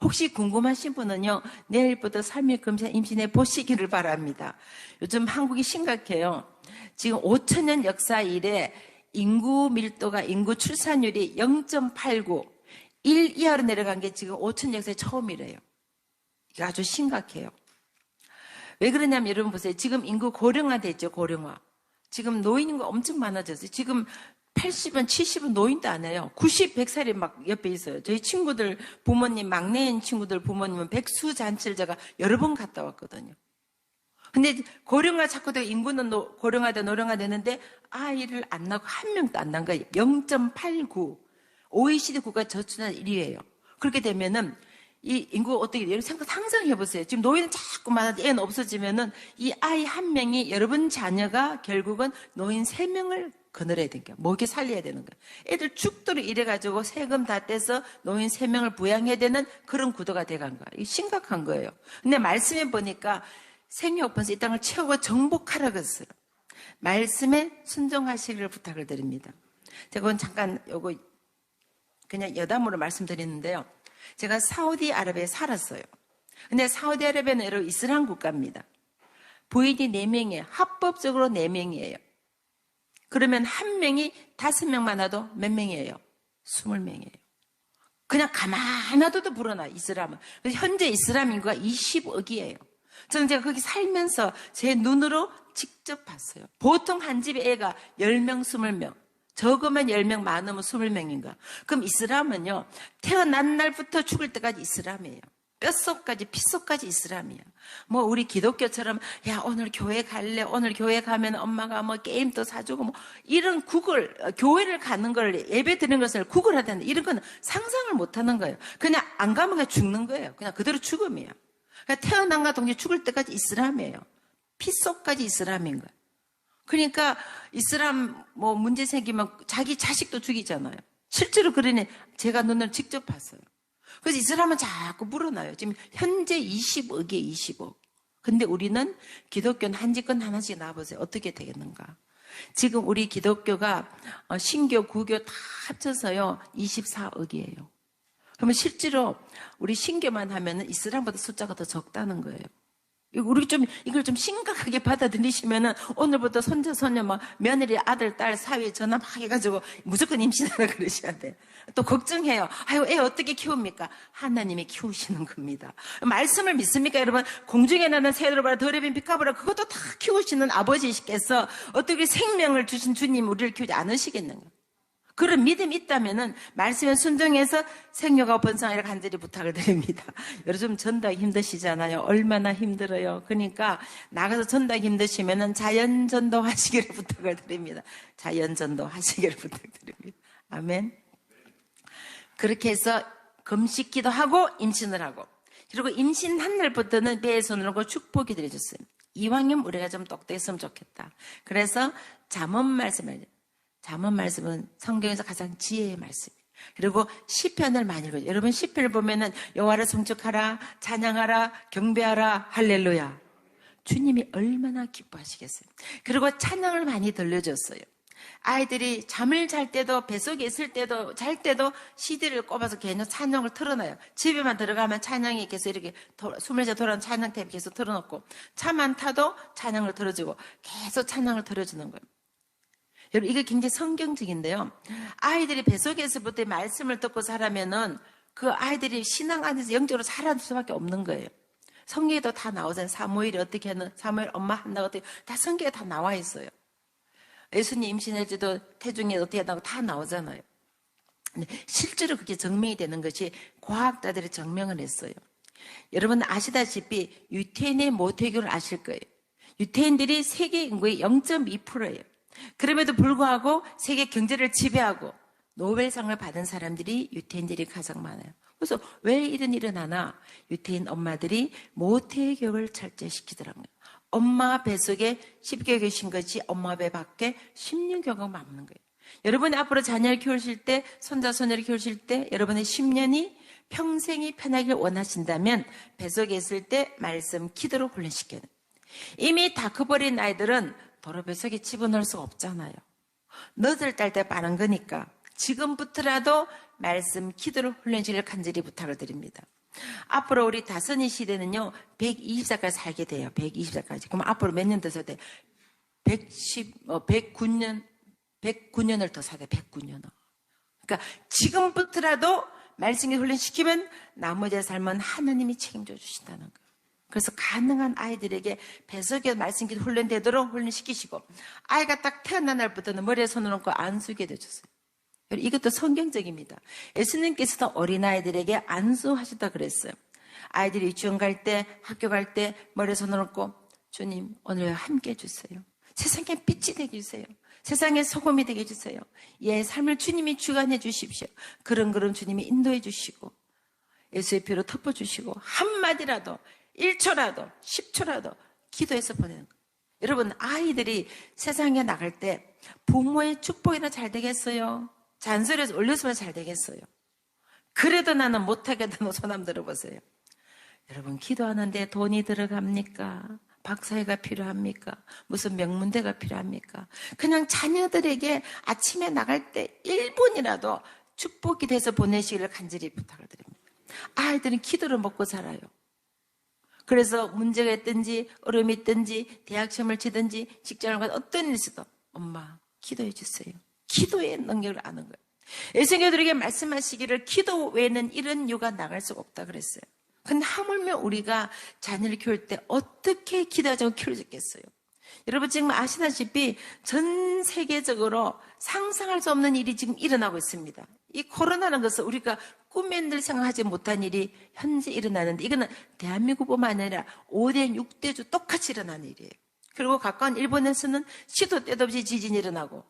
혹시 궁금하신 분은요, 내일부터 3일 금신 임신해 보시기를 바랍니다. 요즘 한국이 심각해요. 지금 5천년 역사 이래 인구 밀도가, 인구 출산율이 0.89, 1 이하로 내려간 게 지금 5천 역사에 처음이래요. 이게 아주 심각해요. 왜 그러냐면 여러분 보세요. 지금 인구 고령화 됐죠, 고령화. 지금 노인 인구가 엄청 많아졌어요. 지금 80은 70은 노인도 안 해요. 90, 100살이 막 옆에 있어요. 저희 친구들 부모님, 막내인 친구들 부모님은 백수잔치를 제가 여러 번 갔다 왔거든요. 근데 고령화 자꾸 되고 인구는 고령화되고 노령화되는데 아이를 안 낳고 한 명도 안 낳은 거예요. 0.89. OECD 국가 저출산 1위예요. 그렇게 되면은 이 인구가 어떻게 돼요? 상상해 보세요. 지금 노인은 자꾸 많아도 애는 없어지면은 이 아이 한 명이 여러분 자녀가 결국은 노인 3명을 거느려야 되는 거야. 먹여 살려야 되는 거야. 애들 죽도록 이래가지고 세금 다 떼서 노인 3명을 부양해야 되는 그런 구도가 돼간 거야. 이게 심각한 거예요. 근데 말씀해 보니까 생육번수 이 땅을 채우고 정복하라 그랬어요. 말씀에 순종하시기를 부탁을 드립니다. 제가 잠깐 요거 그냥 여담으로 말씀드리는데요. 제가 사우디아라비아에 살았어요. 근데 사우디아라비아는 여러분 이슬람 국가입니다. 부인이 4명이에요. 합법적으로 4명이에요. 그러면 한 명이 5명만 와도 몇 명이에요? 20명이에요. 그냥 가만 놔둬도 불어나, 이슬람은. 그래서 현재 이슬람 인구가 20억이에요. 저는 제가 거기 살면서 제 눈으로 직접 봤어요. 보통 한 집에 애가 10명, 20명. 적으면 10명, 많으면 20명인가. 그럼 이슬람은요, 태어난 날부터 죽을 때까지 이슬람이에요. 뼛속까지, 피속까지 이슬람이에요. 뭐, 우리 기독교처럼, 야, 오늘 교회 갈래? 오늘 교회 가면 엄마가 뭐 게임도 사주고, 뭐, 이런 교회를 가는 걸, 예배 드리는 것을 구걸하다는 이런 건 상상을 못 하는 거예요. 그냥 안 가면 그냥 죽는 거예요. 그냥 그대로 죽음이에요. 그러니까 태어난과 동시에 죽을 때까지 이슬람이에요. 피속까지 이슬람인 거예요. 그러니까 이슬람 뭐 문제 생기면 자기 자식도 죽이잖아요. 실제로 그러니 제가 눈을 직접 봤어요. 그래서 이슬람은 자꾸 물어나요. 지금 현재 20억이에요, 20억. 근데 우리는 기독교는 한 집권 하나씩 나와보세요. 어떻게 되겠는가. 지금 우리 기독교가 신교, 구교 다 합쳐서요 24억이에요. 그러면 실제로 우리 신교만 하면은 이슬람보다 숫자가 더 적다는 거예요. 이걸 좀 심각하게 받아들이시면은 오늘부터 손자, 손녀, 며느리, 아들, 딸, 사위 전화 막 해가지고 무조건 임신하라 그러셔야 돼. 또 걱정해요. 아유, 애 어떻게 키웁니까? 하나님이 키우시는 겁니다. 말씀을 믿습니까, 여러분? 공중에 나는 새들보라 더레빈 피카보라 그것도 다 키우시는 아버지시께서 어떻게 생명을 주신 주님 우리를 키우지 않으시겠는가? 그런 믿음이 있다면은 말씀에 순종해서 생녀가 번성하기를 간절히 부탁을 드립니다. 요즘 전도하기 힘드시잖아요. 얼마나 힘들어요. 그러니까 나가서 전도하기 힘드시면은 자연 전도하시기를 부탁을 드립니다. 자연 전도하시기를 부탁드립니다. 아멘. 그렇게 해서 금식기도 하고 임신을 하고, 그리고 임신한 날부터는 배에 손을 얹고 축복이 드려줬어요. 이왕이면 우리가 좀 똑똑했으면 좋겠다. 그래서 잠언 말씀을, 잠언 말씀은 성경에서 가장 지혜의 말씀이에요. 그리고 시편을 많이 읽어요. 여러분 시편을 보면은 여호와를 송축하라, 찬양하라, 경배하라, 할렐루야. 주님이 얼마나 기뻐하시겠어요. 그리고 찬양을 많이 들려줬어요. 아이들이 잠을 잘 때도, 뱃속에 있을 때도, 잘 때도 CD를 꼽아서 걔는 찬양을 틀어놔요. 집에만 들어가면 찬양이 계속 이렇게 숨을 쉬어 돌아오는 찬양 탭 계속 틀어놓고, 차만 타도 찬양을 들어주고 계속 찬양을 들어주는 거예요. 여러분, 이게 굉장히 성경적인데요. 아이들이 뱃속에서부터 말씀을 듣고 자라면은 그 아이들이 신앙 안에서 영적으로 자랄 수밖에 없는 거예요. 성경에도 다 나오잖아요. 사무엘이 어떻게 하는, 사무엘 엄마 한다고 어떻게, 다 성경에 다 나와 있어요. 예수님 임신할 때도 태중에 어떻게 한다고 다 나오잖아요. 근데 실제로 그게 증명이 되는 것이 과학자들이 증명을 했어요. 여러분 아시다시피 유태인의 모태교를 아실 거예요. 유태인들이 세계 인구의 0.2%예요. 그럼에도 불구하고 세계 경제를 지배하고 노벨상을 받은 사람들이 유태인들이 가장 많아요. 그래서 왜 이런 일은 하나? 유태인 엄마들이 모태교를 철저시키더라고요. 엄마 뱃속에 10개월 신 것이 엄마 배 밖에 16개월가 남는 거예요. 여러분이 앞으로 자녀를 키우실 때, 손자, 손녀를 키우실 때 여러분의 10년이 평생이 편하길 원하신다면 뱃속에 있을 때 말씀, 기도로 훈련시켜야 돼요. 이미 다 커버린 아이들은 도로 뱃속에 집어넣을 수가 없잖아요. 너들 딸 때 빠른 거니까 지금부터라도 말씀, 기도로 훈련시키를 간절히 부탁을 드립니다. 앞으로 우리 다선이 시대는요 120살까지 살게 돼요. 120살까지. 그럼 앞으로 몇 년 더 살게 돼? 109년을 더 살게 돼. 109년을. 그러니까 지금부터라도 말씀에 훈련시키면 나머지 삶은 하나님이 책임져 주신다는 거예요. 그래서 가능한 아이들에게 뱃속에 말씀기 훈련되도록 훈련시키시고, 아이가 딱 태어난 날부터는 머리에 손을 얹고 안수게 되셨어요. 이것도 성경적입니다. 예수님께서도 어린아이들에게 안수하셨다 그랬어요. 아이들이 유치원 갈 때, 학교 갈 때 머리에 손을 얹고, 주님 오늘 함께 해주세요. 세상에 빛이 되게 해주세요. 세상에 소금이 되게 해주세요. 얘의 삶을 주님이 주관해 주십시오. 그런 주님이 인도해 주시고 예수의 피로 덮어주시고 한마디라도 1초라도 10초라도 기도해서 보내는 거예요. 여러분 아이들이 세상에 나갈 때 부모의 축복이나 잘 되겠어요? 잔소리에서 올렸으면 잘 되겠어요? 그래도 나는 못하겠다는 손 한번 들어보세요. 여러분 기도하는데 돈이 들어갑니까? 박사회가 필요합니까? 무슨 명문대가 필요합니까? 그냥 자녀들에게 아침에 나갈 때 1분이라도 축복이 돼서 보내시기를 간절히 부탁을 드립니다. 아이들은 기도를 먹고 살아요. 그래서 문제가 있든지 어려움이 있든지 대학 시험을 치든지 직장을 가든 어떤 일이 있어도 엄마 기도해 주세요. 기도의 능력을 아는 거예요. 예수님들에게 말씀하시기를 기도 외에는 이런 유가 나갈 수가 없다 그랬어요. 근데 하물며 우리가 자녀를 키울 때 어떻게 기도하자고 키울 수 있겠어요? 여러분 지금 아시다시피 전 세계적으로 상상할 수 없는 일이 지금 일어나고 있습니다. 이 코로나라는 것은 우리가 꿈에늘 생각하지 못한 일이 현재 일어나는데 이거는 대한민국뿐만 아니라 5대 6대주 똑같이 일어나는 일이에요. 그리고 가까운 일본에서는 시도 때도 없이 지진이 일어나고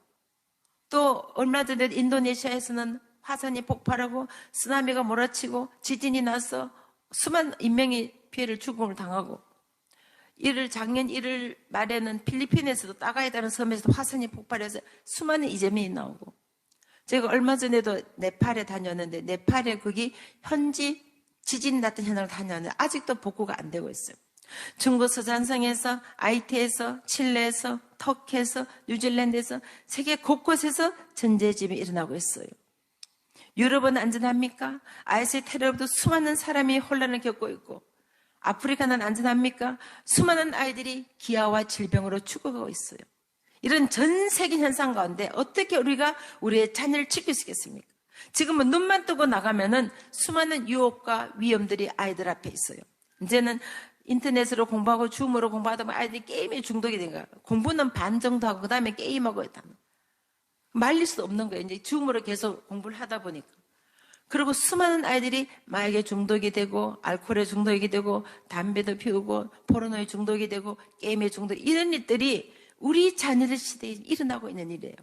또 얼마 전에 인도네시아에서는 화산이 폭발하고 쓰나미가 몰아치고 지진이 나서 수많은 인명이 피해를 죽음을 당하고 작년 1월 말에는 필리핀에서도 따가이다는 섬에서 화산이 폭발해서 수많은 이재민이 나오고 제가 얼마 전에도 네팔에 다녔는데 네팔에 거기 현지 지진 났던 현장을 다녔는데 아직도 복구가 안 되고 있어요. 중국 서산성에서 아이티에서 칠레에서 터키에서 뉴질랜드에서 세계 곳곳에서 전쟁이 일어나고 있어요. 유럽은 안전합니까? IS 테러로부터 수많은 사람이 혼란을 겪고 있고 아프리카는 안전합니까? 수많은 아이들이 기아와 질병으로 죽어가고 있어요. 이런 전 세계 현상 가운데 어떻게 우리가 우리의 자녀를 지킬 수 있겠습니까? 지금은 눈만 뜨고 나가면은 수많은 유혹과 위험들이 아이들 앞에 있어요. 이제는 인터넷으로 공부하고 줌으로 공부하다 보면 아이들이 게임에 중독이 된 거야. 공부는 반 정도 하고 그 다음에 게임하고 있다는 거야. 말릴 수 없는 거예요. 이제 줌으로 계속 공부를 하다 보니까. 그리고 수많은 아이들이 마약에 중독이 되고 알코올에 중독이 되고 담배도 피우고 포르노에 중독이 되고 게임에 중독, 이런 일들이 우리 자녀들 시대에 일어나고 있는 일이에요.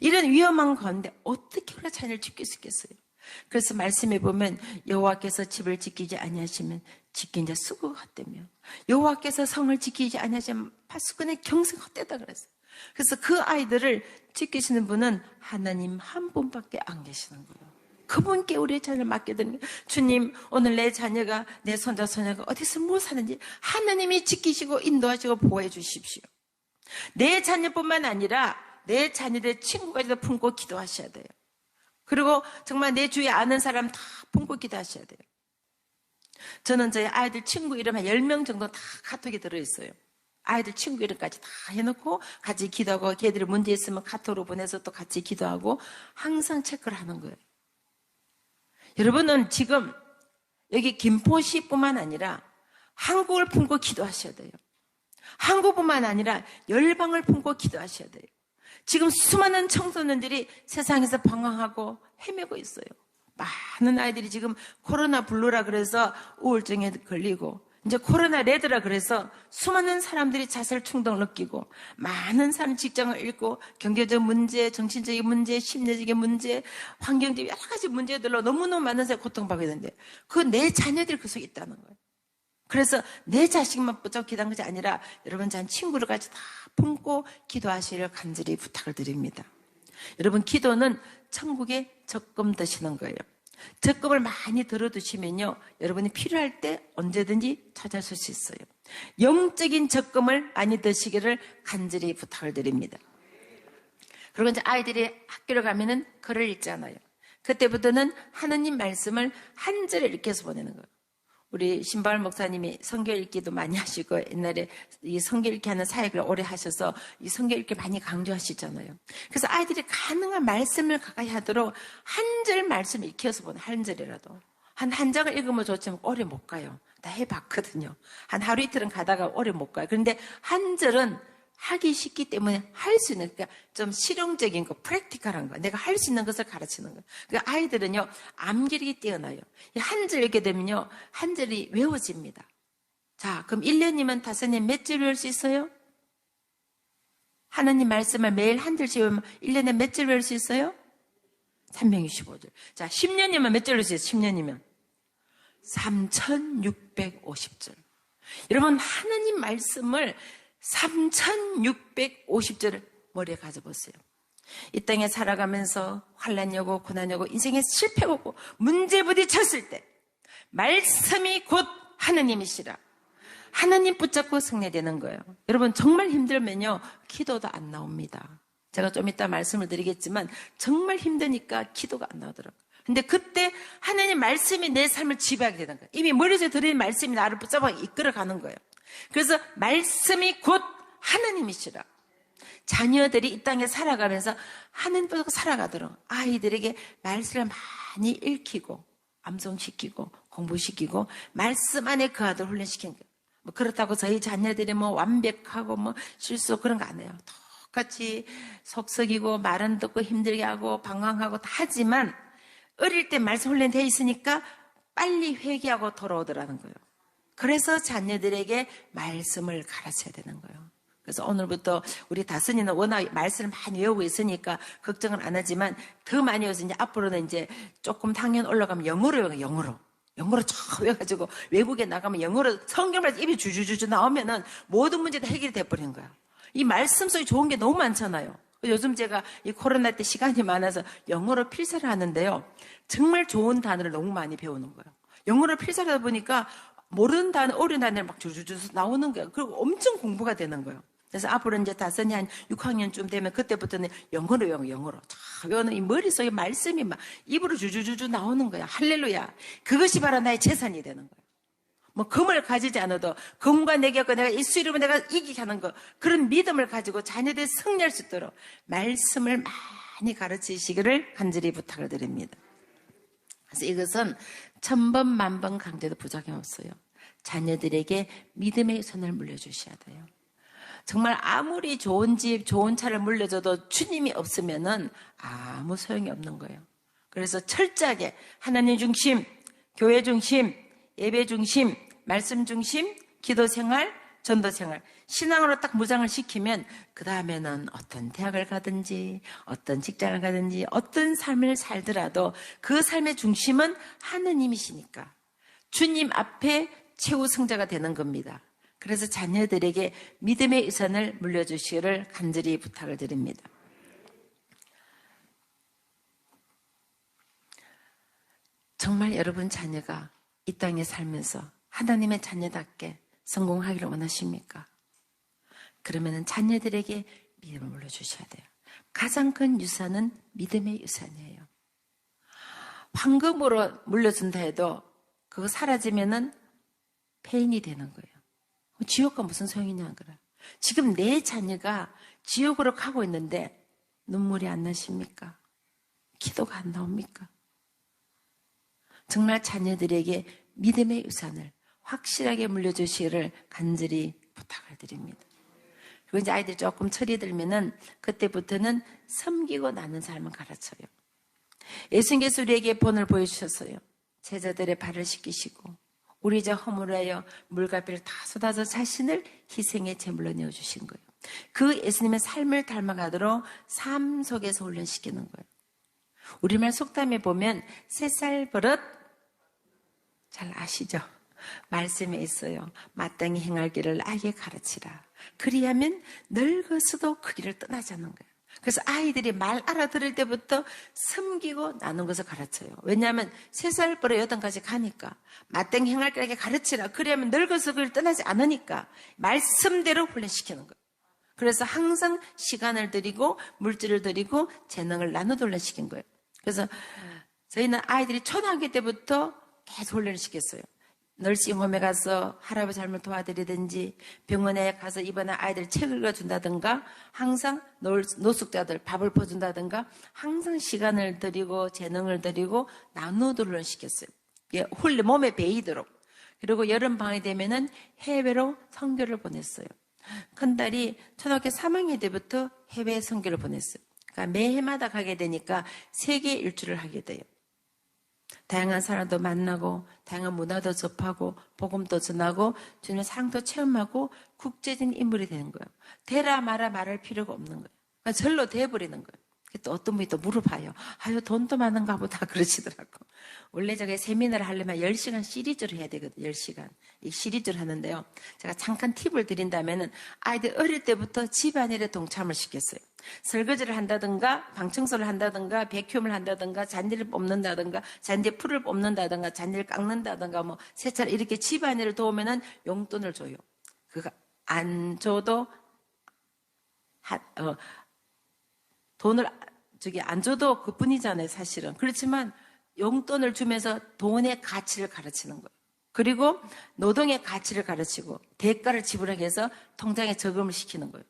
이런 위험한 가운데 어떻게 우리가 자녀를 지킬 수 있겠어요? 그래서 말씀해 보면 여호와께서 집을 지키지 아니하시면 지킨 자 수고가 헛되며 여호와께서 성을 지키지 아니하시면 파수꾼의 경세가 헛되다 그랬어요. 그래서 그 아이들을 지키시는 분은 하나님 한 분밖에 안 계시는 거예요. 그분께 우리의 자녀를 맡겨드리는 거예요. 주님, 오늘 내 자녀가, 내 손자 손녀가 어디서 무엇 하는지 하나님이 지키시고 인도하시고 보호해 주십시오. 내 자녀뿐만 아니라 내 자녀들의 친구까지도 품고 기도하셔야 돼요. 그리고 정말 내 주위에 아는 사람 다 품고 기도하셔야 돼요. 저는 저희 아이들 친구 이름 한 10명 정도 다 카톡에 들어있어요. 아이들 친구 이름까지 다 해놓고 같이 기도하고 걔들이 문제 있으면 카톡으로 보내서 또 같이 기도하고 항상 체크를 하는 거예요. 여러분은 지금 여기 김포시뿐만 아니라 한국을 품고 기도하셔야 돼요. 한국뿐만 아니라 열방을 품고 기도하셔야 돼요. 지금 수많은 청소년들이 세상에서 방황하고 헤매고 있어요. 많은 아이들이 지금 코로나 블루라 그래서 우울증에 걸리고 이제 코로나 레드라 그래서 수많은 사람들이 자살 충동을 느끼고 많은 사람 직장을 잃고 경제적 문제, 정신적인 문제, 심리적인 문제, 환경적 여러 가지 문제들로 너무너무 많은 사람이 고통받고 있는데 그 내 자녀들이 그 속에 있다는 거예요. 그래서 내 자식만 붙잡고 기도한 것이 아니라 여러분 전 친구들까지 다 품고 기도하시기를 간절히 부탁을 드립니다. 여러분 기도는 천국의 적금 드시는 거예요. 적금을 많이 들어두시면요 여러분이 필요할 때 언제든지 찾아설 수 있어요. 영적인 적금을 많이 드시기를 간절히 부탁을 드립니다. 그리고 이제 아이들이 학교를 가면은 글을 읽잖아요. 그때부터는 하느님 말씀을 한 절에 읽혀서 보내는 거예요. 우리 신바울 목사님이 성경 읽기도 많이 하시고 옛날에 이 성경 읽기 하는 사역을 오래 하셔서 이 성경 읽기 많이 강조하시잖아요. 그래서 아이들이 가능한 말씀을 가까이 하도록 한 절 말씀 읽혀서 보내, 한 절이라도. 한 장을 읽으면 좋지만 오래 못 가요. 다 해봤거든요. 한 하루 이틀은 가다가 오래 못 가요. 그런데 한 절은 하기 쉽기 때문에 할 수 있는, 그러니까 좀 실용적인 거, 프랙티컬한 거, 내가 할 수 있는 것을 가르치는 거예요. 그러니까 아이들은요, 암기력이 뛰어나요. 한 절 읽게 되면요, 한 절이 외워집니다. 자, 그럼 1년이면 5년 몇 절 외울 수 있어요? 하나님 말씀을 매일 한 절씩 외우면 1년에 몇 절 외울 수 있어요? 365절. 자, 10년이면 몇 절 외울 수 있어요? 10년이면? 3650절. 여러분, 하나님 말씀을 3650절을 머리에 가져보세요. 이 땅에 살아가면서 환난이 오고 고난이 오고 인생에 실패가 오고 문제 부딪혔을 때 말씀이 곧 하나님이시라. 하나님 붙잡고 승리되는 거예요. 여러분 정말 힘들면요 기도도 안 나옵니다. 제가 좀 이따 말씀을 드리겠지만 정말 힘드니까 기도가 안 나오더라고요. 근데 그때 하나님 말씀이 내 삶을 지배하게 되는 거예요. 이미 머리에서 들리는 말씀이 나를 붙잡아 이끌어가는 거예요. 그래서 말씀이 곧 하나님이시라. 자녀들이 이 땅에 살아가면서 하나님 붙잡고 살아가도록 아이들에게 말씀을 많이 읽히고 암송시키고 공부시키고 말씀 안에 거하도록 훈련시키는 거예요. 뭐 그렇다고 저희 자녀들이 뭐 완벽하고 뭐 실수 그런 거 안 해요. 똑같이 속썩이고 말은 듣고 힘들게 하고 방황하고 다 하지만 어릴 때 말씀 훈련되어 있으니까 빨리 회개하고 돌아오더라는 거예요. 그래서 자녀들에게 말씀을 가르쳐야 되는 거예요. 그래서 오늘부터 우리 다선이는 워낙 말씀을 많이 외우고 있으니까 걱정은 안 하지만 더 많이 외워서 이제 앞으로는 이제 조금 학년 올라가면 영어로 외워요. 영어로 쫙 외워가지고 외국에 나가면 영어로 성경을 입이 주주주주 나오면은 모든 문제가 해결이 돼버리는 거야. 이 말씀 속에 좋은 게 너무 많잖아요. 요즘 제가 이 코로나 때 시간이 많아서 영어로 필사를 하는데요. 정말 좋은 단어를 너무 많이 배우는 거예요. 영어로 필사를 하다 보니까 모르는 단어, 어려운 단어를 막 주주주 나오는 거예요. 그리고 엄청 공부가 되는 거예요. 그래서 앞으로 이제 다선이 한 6학년쯤 되면 그때부터는 영어로 영어로 쫙 외우는 이 머릿속에 말씀이 막 입으로 주주주주 나오는 거야. 할렐루야. 그것이 바로 나의 재산이 되는 거예요. 뭐 금을 가지지 않아도 금과 내겠고 내가 예수 이름으로 내가 이기게 하는 거 그런 믿음을 가지고 자녀들이 승리할 수 있도록 말씀을 많이 가르치시기를 간절히 부탁을 드립니다. 그래서 이것은 천번 만번 강조해도 부작용 없어요. 자녀들에게 믿음의 유산을 물려주셔야 돼요. 정말 아무리 좋은 집, 좋은 차를 물려줘도 주님이 없으면은 아무 소용이 없는 거예요. 그래서 철저하게 하나님 중심, 교회 중심, 예배 중심, 말씀 중심, 기도 생활, 전도 생활, 신앙으로 딱 무장을 시키면 그 다음에는 어떤 대학을 가든지 어떤 직장을 가든지 어떤 삶을 살더라도 그 삶의 중심은 하느님이시니까 주님 앞에 최후 승자가 되는 겁니다. 그래서 자녀들에게 믿음의 유산을 물려주시기를 간절히 부탁을 드립니다. 정말 여러분 자녀가 이 땅에 살면서 하나님의 자녀답게 성공하기를 원하십니까? 그러면 자녀들에게 믿음을 물려주셔야 돼요. 가장 큰 유산은 믿음의 유산이에요. 황금으로 물려준다 해도 그거 사라지면은 폐인이 되는 거예요. 지옥과 무슨 소용이냐 그래. 지금 내 자녀가 지옥으로 가고 있는데 눈물이 안 나십니까? 기도가 안 나옵니까? 정말 자녀들에게 믿음의 유산을 확실하게 물려주시기를 간절히 부탁을 드립니다. 그리고 이제 아이들이 조금 철이 들면은 그때부터는 섬기고 나는 삶을 가르쳐요. 예수님께서 우리에게 본을 보여주셨어요. 제자들의 발을 씻기시고 우리 저 허물하여 물가비를 다 쏟아서 자신을 희생의 제물로 내어주신 거예요. 그 예수님의 삶을 닮아가도록 삶 속에서 훈련시키는 거예요. 우리말 속담에 보면 세 버릇 잘 아시죠? 말씀에 있어요. 마땅히 행할 길을 아이에게 가르치라. 그리하면 늙어서도 그 길을 떠나지 않는 거예요. 그래서 아이들이 말 알아들을 때부터 섬기고 나눈 것을 가르쳐요. 왜냐하면 3살 버릇 8까지 가니까 마땅히 행할 길에게 가르치라. 그러면 늙어서 그걸 떠나지 않으니까 말씀대로 훈련시키는 거예요. 그래서 항상 시간을 들이고 물질을 들이고 재능을 나누도 훈련시킨 거예요. 그래서 저희는 아이들이 초등학교 때부터 계속 훈련을 시켰어요. 널싱홈에 가서 할아버지 할머니 도와드리든지 병원에 가서 입원한 아이들 책을 읽어준다든가 항상 노숙자들 밥을 퍼준다든가 항상 시간을 들이고 재능을 들이고 나누도록 훈련시켰어요. 훈련 몸에 배이도록. 그리고 여름방학이 되면은 해외로 선교를 보냈어요. 큰딸이 초등학교 3학년 때부터 해외 선교를 보냈어요. 그러니까 매해마다 가게 되니까 세계 일주를 하게 돼요. 다양한 사람도 만나고 다양한 문화도 접하고 복음도 전하고 주님의 사랑도 체험하고 국제적인 인물이 되는 거예요. 되라 마라 말할 필요가 없는 거예요. 그러니까 절로 돼버리는 거예요. 또 어떤 분이 또 물어봐요. 아유 돈도 많은가 보다 그러시더라고. 원래 저게 세미나를 하려면 10시간 시리즈를 해야 되거든요. 10시간. 이 시리즈를 하는데요. 제가 잠깐 팁을 드린다면은 아이들 어릴 때부터 집안일에 동참을 시켰어요. 설거지를 한다든가 방청소를 한다든가 베큐음을 한다든가 잔디를 뽑는다든가 잔디 풀을 뽑는다든가 잔디를 깎는다든가 뭐 세차를 이렇게 집안일을 도우면은 용돈을 줘요. 그거 안 줘도 돈을 안 줘도 그뿐이잖아요, 사실은. 그렇지만 용돈을 주면서 돈의 가치를 가르치는 거예요. 그리고 노동의 가치를 가르치고 대가를 지불하게 해서 통장에 저금을 시키는 거예요.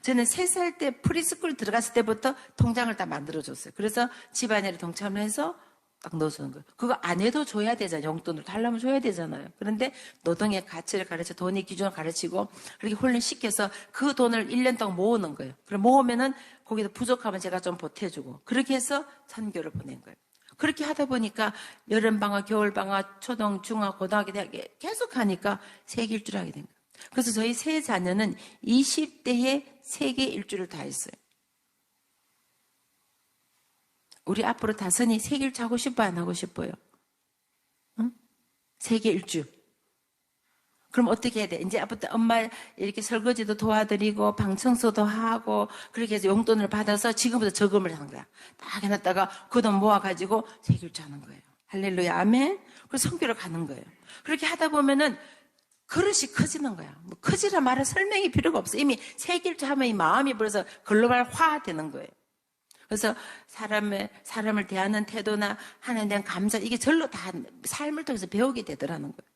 저는 3살 때 프리스쿨 들어갔을 때부터 통장을 다 만들어줬어요. 그래서 집안일에 동참을 해서 딱 넣어주는 거예요. 그거 안 해도 줘야 되잖아요. 용돈을 달라면 줘야 되잖아요. 그런데 노동의 가치를 가르쳐 돈의 기준을 가르치고 그렇게 훈련시켜서 그 돈을 1년 동안 모으는 거예요. 그럼 모으면은 거기서 부족하면 제가 좀 보태주고 그렇게 해서 선교를 보낸 거예요. 그렇게 하다 보니까 여름방학, 겨울방학, 초등, 중학, 고등학교, 대학 계속 하니까 세계 일주를 하게 된 거예요. 그래서 저희 세 자녀는 20대에 세계 일주를 다 했어요. 우리 앞으로 다선이 세계 일주 하고 싶어 안 하고 싶어요? 응? 세계 일주. 그럼 어떻게 해야 돼? 이제 앞부터 엄마 이렇게 설거지도 도와드리고 방청소도 하고 그렇게 해서 용돈을 받아서 지금부터 저금을 하는 거야. 딱 해놨다가 그 돈 모아가지고 세계 일주 하는 거예요. 할렐루야, 아멘. 그래서 선교를 가는 거예요. 그렇게 하다 보면은 그릇이 커지는 거야. 뭐 커지라 말할 설명이 필요가 없어. 이미 세계 일주 하면 이 마음이 벌써 글로벌화 되는 거예요. 그래서 사람을 대하는 태도나 하나님에 대한 감사, 이게 절로 다 삶을 통해서 배우게 되더라는 거예요.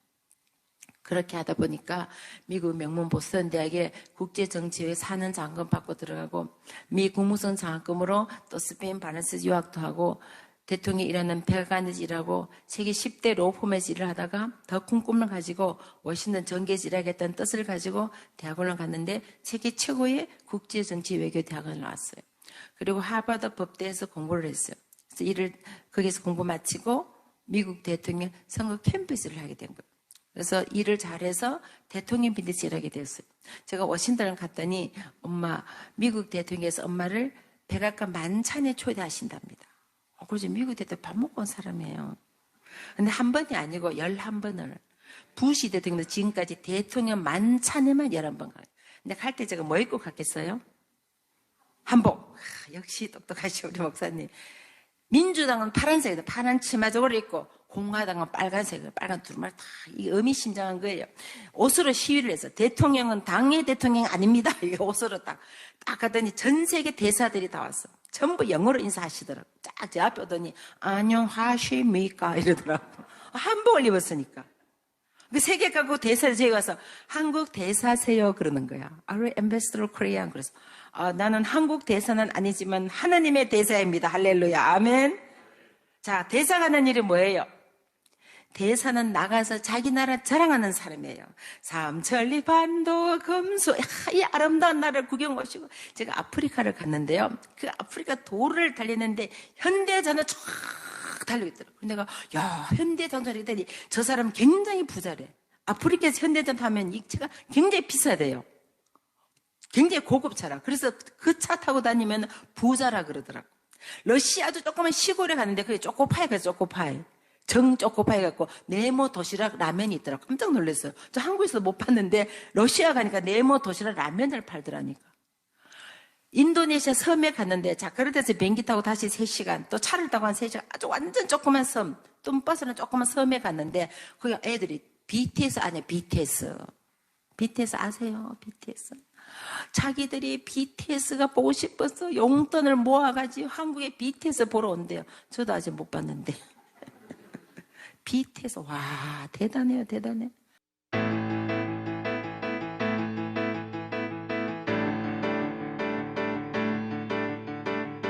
그렇게 하다 보니까 미국 명문 보스턴 대학에 국제정치회 4년 장학금 받고 들어가고 미 국무성 장학금으로 또 스페인 바네스 유학도 하고 대통령이 일하는 백악관에서 일하고 세계 10대 로펌에서 일을 하다가 더 큰 꿈을 가지고 워싱턴 전개에서 일하겠다는 뜻을 가지고 대학원을 갔는데 세계 최고의 국제정치 외교 대학원을 나왔어요. 그리고 하버드 법대에서 공부를 했어요. 그래서 거기서 공부 마치고 미국 대통령 선거 캠퍼스를 하게 된 거예요. 그래서 일을 잘해서 대통령 비즈니스 일하게 됐어요. 제가 워싱턴을 갔더니 미국 대통령께서 엄마를 백악관 만찬에 초대하신답니다. 그러지 미국 대통령 밥 먹고 온 사람이에요. 근데 한 번이 아니고 11번을 부시 대통령도 지금까지 대통령 만찬에만 11번 가요. 근데 갈 때 제가 뭐 입고 갔겠어요? 한복. 역시 똑똑하시 우리 목사님. 민주당은 파란색이다. 파란 치마 저걸 입고 공화당은 빨간색이에요. 빨간 두루마리 다 이게 의미심장한 거예요. 옷으로 시위를 해서 대통령은 당의 대통령이 아닙니다. 이게 옷으로 딱 갔더니 전 세계 대사들이 다 왔어. 전부 영어로 인사하시더라고. 딱 제 앞에 오더니 안녕하십니까 이러더라고. 한복을 입었으니까. 그 세계 각국 대사들 저기 가서 한국 대사세요 그러는 거야. Are ambassador Korean? 그래서 나는 한국 대사는 아니지만 하나님의 대사입니다. 할렐루야. 아멘. 자, 대사가 하는 일이 뭐예요? 대사는 나가서 자기 나라 자랑하는 사람이에요. 삼천리 반도 금수 이 아름다운 나라를 구경 오시고 제가 아프리카를 갔는데요. 그 아프리카 도를 달리는데 현대전을 쫙 달리고 있더라고요. 내가 현대전을 했더니 저 사람 굉장히 부자래. 아프리카에서 현대전 타면 이 차가 굉장히 비싸대요. 굉장히 고급차라. 그래서 그 차 타고 다니면 부자라 그러더라고. 러시아도 조그만 시골에 갔는데 그게 초코파이가 초코파이. 초코파이 갖고 네모 도시락 라면이 있더라고. 깜짝 놀랐어요. 저 한국에서 못 봤는데 러시아 가니까 네모 도시락 라면을 팔더라니까. 인도네시아 섬에 갔는데 자카르타에서 비행기 타고 다시 3시간 또 차를 타고 한 3시간 아주 완전 조그만 섬 뚱버스는 조그만 섬에 갔는데 거기 애들이 BTS 아니야 BTS 아세요? BTS 자기들이 BTS가 보고 싶어서 용돈을 모아가지고 한국에 BTS 보러 온대요. 저도 아직 못 봤는데 BTS 와 대단해요. 대단해.